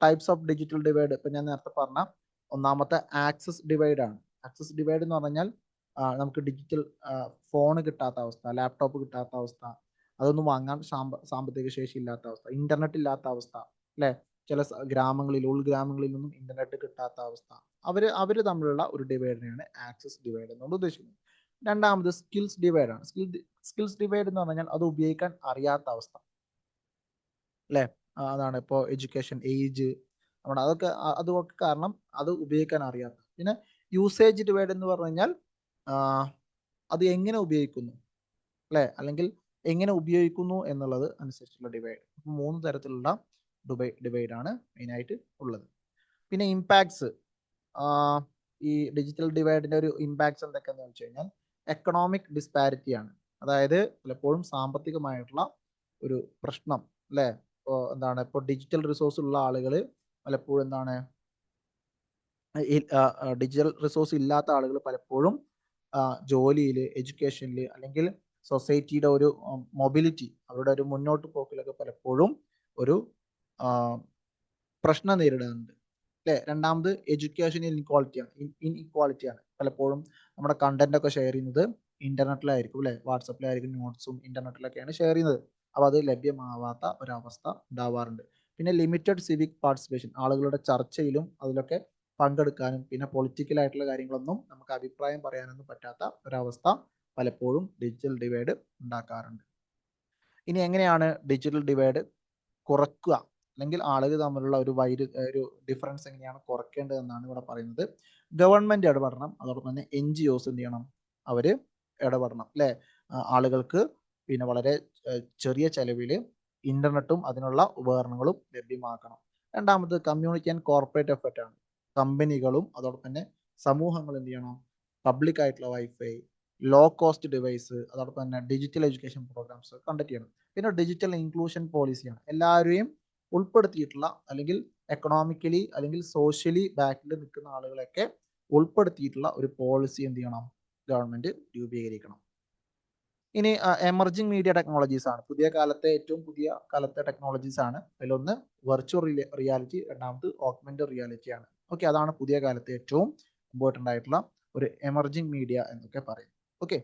ടൈപ്സ് ഓഫ് ഡിജിറ്റൽ ഡിവൈഡ്. ഇപ്പൊ ഞാൻ നേരത്തെ പറഞ്ഞ ഒന്നാമത്തെ ആക്സസ് ഡിവൈഡ് ആണ്. ആക്സസ് ഡിവൈഡ് എന്ന് പറഞ്ഞാൽ നമുക്ക് ഡിജിറ്റൽ ഫോൺ കിട്ടാത്ത അവസ്ഥ, ലാപ്ടോപ്പ് കിട്ടാത്ത അവസ്ഥ, അതൊന്നും വാങ്ങാൻ സാമ്പത്തിക ശേഷി ഇല്ലാത്ത അവസ്ഥ, ഇന്റർനെറ്റ് ഇല്ലാത്ത അവസ്ഥ അല്ലെ. ചില ഉൾഗ്രാമങ്ങളിലൊന്നും ഇന്റർനെറ്റ് കിട്ടാത്ത അവസ്ഥ. അവര് തമ്മിലുള്ള ഒരു ഡിവൈഡിനെയാണ് ആക്സസ് ഡിവൈഡ് എന്നുകൊണ്ട് ഉദ്ദേശിക്കുന്നത്. രണ്ടാമത് സ്കിൽസ് ഡിവൈഡ് ആണ്. സ്കിൽസ് ഡിവൈഡ് എന്ന് പറഞ്ഞാൽ അത് ഉപയോഗിക്കാൻ അറിയാത്ത അവസ്ഥ അല്ലെ. അതാണ് ഇപ്പോൾ എഡ്യൂക്കേഷൻ ഏജ് നമ്മുടെ അതൊക്കെ കാരണം അത് ഉപയോഗിക്കാൻ അറിയാത്ത. പിന്നെ യൂസേജ് ഡിവൈഡ് എന്ന് പറഞ്ഞു കഴിഞ്ഞാൽ അത് എങ്ങനെ ഉപയോഗിക്കുന്നു അല്ലെ, അല്ലെങ്കിൽ എങ്ങനെ ഉപയോഗിക്കുന്നു എന്നുള്ളത് അനുസരിച്ചുള്ള ഡിവൈഡ്. 3 തരത്തിലുള്ള ഡിവൈഡ് ആണ് മെയിനായിട്ട് ഉള്ളത്. പിന്നെ ഇമ്പാക്ട്സ്, ഈ ഡിജിറ്റൽ ഡിവൈഡിന്റെ ഒരു ഇമ്പാക്ട്സ് എന്തൊക്കെയാന്ന് വെച്ച് കഴിഞ്ഞാൽ എക്കണോമിക് ഡിസ്പാരിറ്റി ആണ്. അതായത് പലപ്പോഴും സാമ്പത്തികമായിട്ടുള്ള ഒരു പ്രശ്നം അല്ലെ. ഇപ്പോൾ ഡിജിറ്റൽ റിസോഴ്സ് ഉള്ള ആളുകൾ പലപ്പോഴും ഡിജിറ്റൽ റിസോഴ്സ് ഇല്ലാത്ത ആളുകൾ പലപ്പോഴും ജോലിയിൽ, എഡ്യൂക്കേഷനിൽ അല്ലെങ്കിൽ സൊസൈറ്റിയുടെ ഒരു മൊബിലിറ്റി, അവരുടെ ഒരു മുന്നോട്ട് പോക്കിലൊക്കെ പലപ്പോഴും ഒരു പ്രശ്നം നേരിടുന്നുണ്ട് അല്ലേ. രണ്ടാമത് എഡ്യൂക്കേഷൻ ഇൻഇക്വാളിറ്റിയാണ്. പലപ്പോഴും നമ്മുടെ കണ്ടന്റ് ഒക്കെ ഷെയർ ചെയ്യുന്നത് ഇന്റർനെറ്റിലായിരിക്കും അല്ലേ, വാട്സപ്പിലായിരിക്കും, നോട്ട്സും ഇന്റർനെറ്റിലൊക്കെയാണ് ഷെയർ ചെയ്യുന്നത്. അപ്പോൾ അത് ലഭ്യമാവാത്ത ഒരവസ്ഥ ഉണ്ടാവാറുണ്ട്. പിന്നെ ലിമിറ്റഡ് സിവിക് പാർട്ടിസിപ്പേഷൻ, ആളുകളുടെ ചർച്ചയിലും അതിലൊക്കെ പങ്കെടുക്കാനും പിന്നെ പൊളിറ്റിക്കൽ ആയിട്ടുള്ള കാര്യങ്ങളൊന്നും നമുക്ക് അഭിപ്രായം പറയാനൊന്നും പറ്റാത്ത ഒരവസ്ഥ പലപ്പോഴും ഡിജിറ്റൽ ഡിവൈഡ് ഉണ്ടാക്കാറുണ്ട്. ഇനി എങ്ങനെയാണ് ഡിജിറ്റൽ ഡിവൈഡ് കുറക്കുക, അല്ലെങ്കിൽ ആളുകൾ തമ്മിലുള്ള ഒരു ഡിഫറൻസ് എങ്ങനെയാണ് കുറയ്ക്കേണ്ടതെന്നാണ് ഇവിടെ പറയുന്നത്. ഗവൺമെന്റ് ഇടപെടണം, അതോടൊപ്പം തന്നെ NGOs എന്ത് ചെയ്യണം, അവർ ഇടപെടണം അല്ലേ. ആളുകൾക്ക് പിന്നെ വളരെ ചെറിയ ചെലവിൽ ഇന്റർനെറ്റും അതിനുള്ള ഉപകരണങ്ങളും ലഭ്യമാക്കണം. രണ്ടാമത് കമ്മ്യൂണിറ്റി ആൻഡ് കോർപ്പറേറ്റ് എഫർട്ട് ആണ്. കമ്പനികളും അതോടൊപ്പം തന്നെ സമൂഹങ്ങളും എന്ത് ചെയ്യണം, പബ്ലിക് ആയിട്ടുള്ള വൈഫൈ, ലോ കോസ്റ്റ് ഡിവൈസ്, അതോടൊപ്പം തന്നെ ഡിജിറ്റൽ എഡ്യൂക്കേഷൻ പ്രോഗ്രാംസ് കണ്ടക്ട് ചെയ്യണം. പിന്നെ ഡിജിറ്റൽ ഇൻക്ലൂഷൻ പോളിസിയാണ്. എല്ലാവരെയും ഉൾപ്പെടുത്തിയിട്ടുള്ള, അല്ലെങ്കിൽ എക്കണോമിക്കലി അല്ലെങ്കിൽ സോഷ്യലി ബാക്കിൽ നിൽക്കുന്ന ആളുകളെയൊക്കെ ഉൾപ്പെടുത്തിയിട്ടുള്ള ഒരു പോളിസി എന്ത് ചെയ്യണം, ഗവൺമെന്റ് രൂപീകരിക്കണം. ഇനി എമർജിങ് മീഡിയ ടെക്നോളജീസ് ആണ്. ഏറ്റവും പുതിയ കാലത്തെ ടെക്നോളജീസ് ആണ്. അതിലൊന്ന് വെർച്വൽ റിയാലിറ്റി, രണ്ടാമത് ഓഗ്മെന്റഡ് റിയാലിറ്റി ആണ്. ഓക്കെ, അതാണ് പുതിയ കാലത്തെ ഏറ്റവും ഇമ്പോർട്ടൻ്റ് ആയിട്ടുള്ള ഒരു എമർജിങ് മീഡിയ എന്നൊക്കെ പറയും. ഓക്കെ,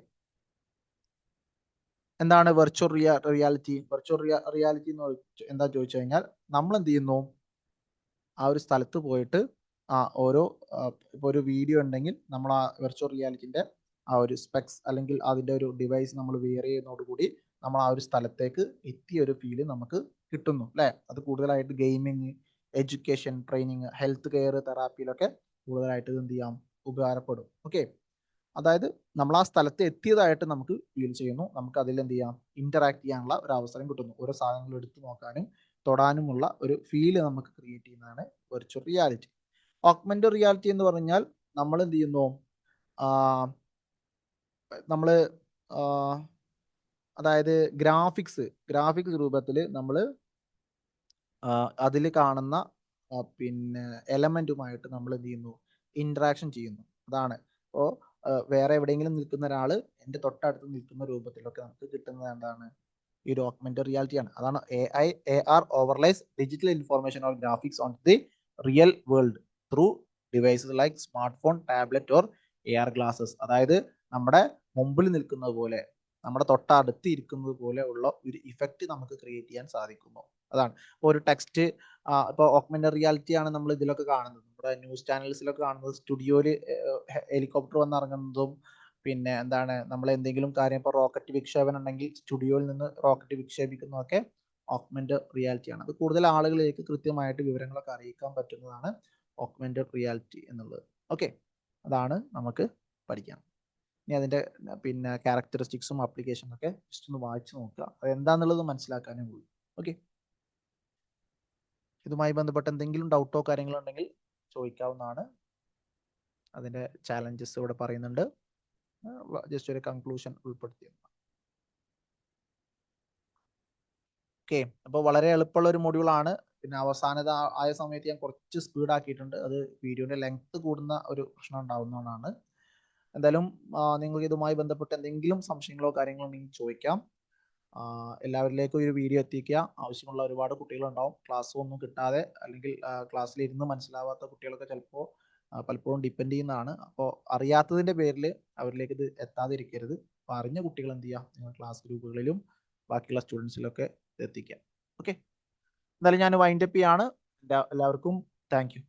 എന്താണ് വെർച്വൽ റിയാലിറ്റി? വെർച്വൽ റിയാലിറ്റി എന്ന് എന്താ ചോദിച്ചു കഴിഞ്ഞാൽ, നമ്മൾ എന്ത് ചെയ്യുന്നു, ആ ഒരു സ്ഥലത്ത് പോയിട്ട് ഓരോ ഇപ്പോൾ ഒരു വീഡിയോ ഉണ്ടെങ്കിൽ നമ്മൾ ആ വെർച്വൽ റിയാലിറ്റിൻ്റെ ആ ഒരു സ്പെക്സ് അല്ലെങ്കിൽ അതിൻ്റെ ഒരു ഡിവൈസ് നമ്മൾ വെയർ ചെയ്യുന്നതോടുകൂടി നമ്മൾ ആ ഒരു സ്ഥലത്തേക്ക് എത്തിയ ഒരു ഫീല് നമുക്ക് കിട്ടുന്നു അല്ലേ. അത് കൂടുതലായിട്ട് gaming, education, training, health care, തെറാപ്പിയിലൊക്കെ കൂടുതലായിട്ട് എന്ത് ചെയ്യാം, ഉപകാരപ്പെടും. ഓക്കെ, അതായത് നമ്മൾ ആ സ്ഥലത്ത് എത്തിയതായിട്ട് നമുക്ക് ഫീൽ ചെയ്യുന്നു, നമുക്ക് അതിൽ എന്ത് ചെയ്യാം, ഇന്ററാക്ട് ചെയ്യാനുള്ള ഒരു അവസരം കിട്ടുന്നു, ഓരോ സാധനങ്ങൾ എടുത്തു നോക്കാനും തൊടാനുമുള്ള ഒരു ഫീല് നമുക്ക് ക്രിയേറ്റ് ചെയ്യുന്നതാണ് വെർച്വൽ റിയാലിറ്റി. ഓഗ്മെന്റഡ് റിയാലിറ്റി എന്ന് പറഞ്ഞാൽ നമ്മൾ എന്ത് ചെയ്യുന്നു, നമ്മൾ അതായത് ഗ്രാഫിക്സ് രൂപത്തിൽ നമ്മൾ അതിൽ കാണുന്ന പിന്നെ എലമെന്റുമായിട്ട് നമ്മൾ എന്ത് ചെയ്യുന്നു, ഇന്ററാക്ഷൻ ചെയ്യുന്നു. അതാണ് അപ്പോൾ വേറെ എവിടെയെങ്കിലും നിൽക്കുന്ന ഒരാൾ എൻ്റെ തൊട്ടടുത്ത് നിൽക്കുന്ന രൂപത്തിലൊക്കെ നമുക്ക് കിട്ടുന്നത് എന്താണ്, ഈ ഒരു ഓഗ്മെന്റഡ് റിയാലിറ്റി ആണ്. അതാണ് AR overlays digital information or graphics on the real world through devices like smart phone, tablet or AR glasses. അതായത് നമ്മുടെ മുമ്പിൽ നിൽക്കുന്നത് പോലെ, നമ്മുടെ തൊട്ടടുത്ത് ഇരിക്കുന്നത് പോലെ ഉള്ള ഒരു ഇഫക്റ്റ് നമുക്ക് ക്രിയേറ്റ് ചെയ്യാൻ സാധിക്കുന്നു. അതാണ് ഇപ്പോൾ ഒരു ടെക്സ്റ്റ്, ഇപ്പോൾ ഓഗ്മെന്റഡ് റിയാലിറ്റി ആണ് നമ്മൾ ഇതിലൊക്കെ കാണുന്നത്, നമ്മുടെ ന്യൂസ് ചാനൽസിലൊക്കെ കാണുന്നത്, സ്റ്റുഡിയോയിൽ ഹെലികോപ്റ്റർ വന്നിറങ്ങുന്നതും, പിന്നെ എന്താണ് നമ്മൾ എന്തെങ്കിലും കാര്യം, ഇപ്പോൾ റോക്കറ്റ് വിക്ഷേപനം ഉണ്ടെങ്കിൽ സ്റ്റുഡിയോയിൽ നിന്ന് റോക്കറ്റ് വിക്ഷേപിക്കുന്നതൊക്കെ ഓഗ്മെന്റഡ് റിയാലിറ്റി ആണ്. അത് കൂടുതൽ ആളുകളിലേക്ക് കൃത്യമായിട്ട് വിവരങ്ങളൊക്കെ അറിയിക്കാൻ പറ്റുന്നതാണ് ഓഗ്മെന്റഡ് റിയാലിറ്റി എന്നുള്ളത്. ഓക്കെ, അതാണ് നമുക്ക് പഠിക്കാം. ഇനി അതിൻ്റെ പിന്നെ ക്യാരക്ടറിസ്റ്റിക്സും ആപ്ലിക്കേഷനും ഒക്കെ ജസ്റ്റ് ഒന്ന് വായിച്ചു നോക്കുക, അത് എന്താണെന്നുള്ളത് മനസ്സിലാക്കാനേ ഉള്ളൂ. ഓക്കെ, ഇതുമായി ബന്ധപ്പെട്ട എന്തെങ്കിലും ഡൗട്ടോ കാര്യങ്ങളോ ഉണ്ടെങ്കിൽ ചോദിക്കാവുന്നതാണ്. അതിൻ്റെ ചാലഞ്ചസ് ഇവിടെ പറയുന്നുണ്ട്, ജസ്റ്റ് ഒരു കൺക്ലൂഷൻ ഉൾപ്പെടുത്തി. ഓക്കെ, അപ്പോൾ വളരെ എളുപ്പമുള്ള ഒരു മൊഡ്യൂളാണ്. പിന്നെ അവസാനത ആയ സമയത്ത് ഞാൻ കുറച്ച് സ്പീഡ് ആക്കിയിട്ടുണ്ട്, അത് വീഡിയോയുടെ ലെങ്ത് കൂടുന്ന ഒരു പ്രശ്നം ഉണ്ടാവുന്നതാണ്. എന്തായാലും നിങ്ങൾക്ക് ഇതുമായി ബന്ധപ്പെട്ട് എന്തെങ്കിലും സംശയങ്ങളോ കാര്യങ്ങളോ ഉണ്ടെങ്കിൽ ചോദിക്കാം. എല്ലാവരിലേക്കും ഒരു വീഡിയോ എത്തിക്കുക. ആവശ്യമുള്ള ഒരുപാട് കുട്ടികളുണ്ടാവും, ക്ലാസ് ഒന്നും കിട്ടാതെ അല്ലെങ്കിൽ ക്ലാസ്സിലിരുന്ന് മനസ്സിലാവാത്ത കുട്ടികളൊക്കെ ചിലപ്പോൾ പലപ്പോഴും ഡിപ്പെൻഡ് ചെയ്യുന്നതാണ്. അപ്പോൾ അറിയാത്തതിൻ്റെ പേരിൽ അവരിലേക്ക് ഇത് എത്താതിരിക്കരുത്. അപ്പോൾ അറിഞ്ഞ കുട്ടികൾ എന്ത് ചെയ്യുക, നിങ്ങൾ ക്ലാസ് ഗ്രൂപ്പുകളിലും ബാക്കിയുള്ള സ്റ്റുഡൻസിലൊക്കെ എത്തിക്കുക. ഓക്കെ, എന്തായാലും ഞാൻ വൈൻഡപ്പ് ചെയ്യാണ്. എല്ലാവർക്കും താങ്ക് യു.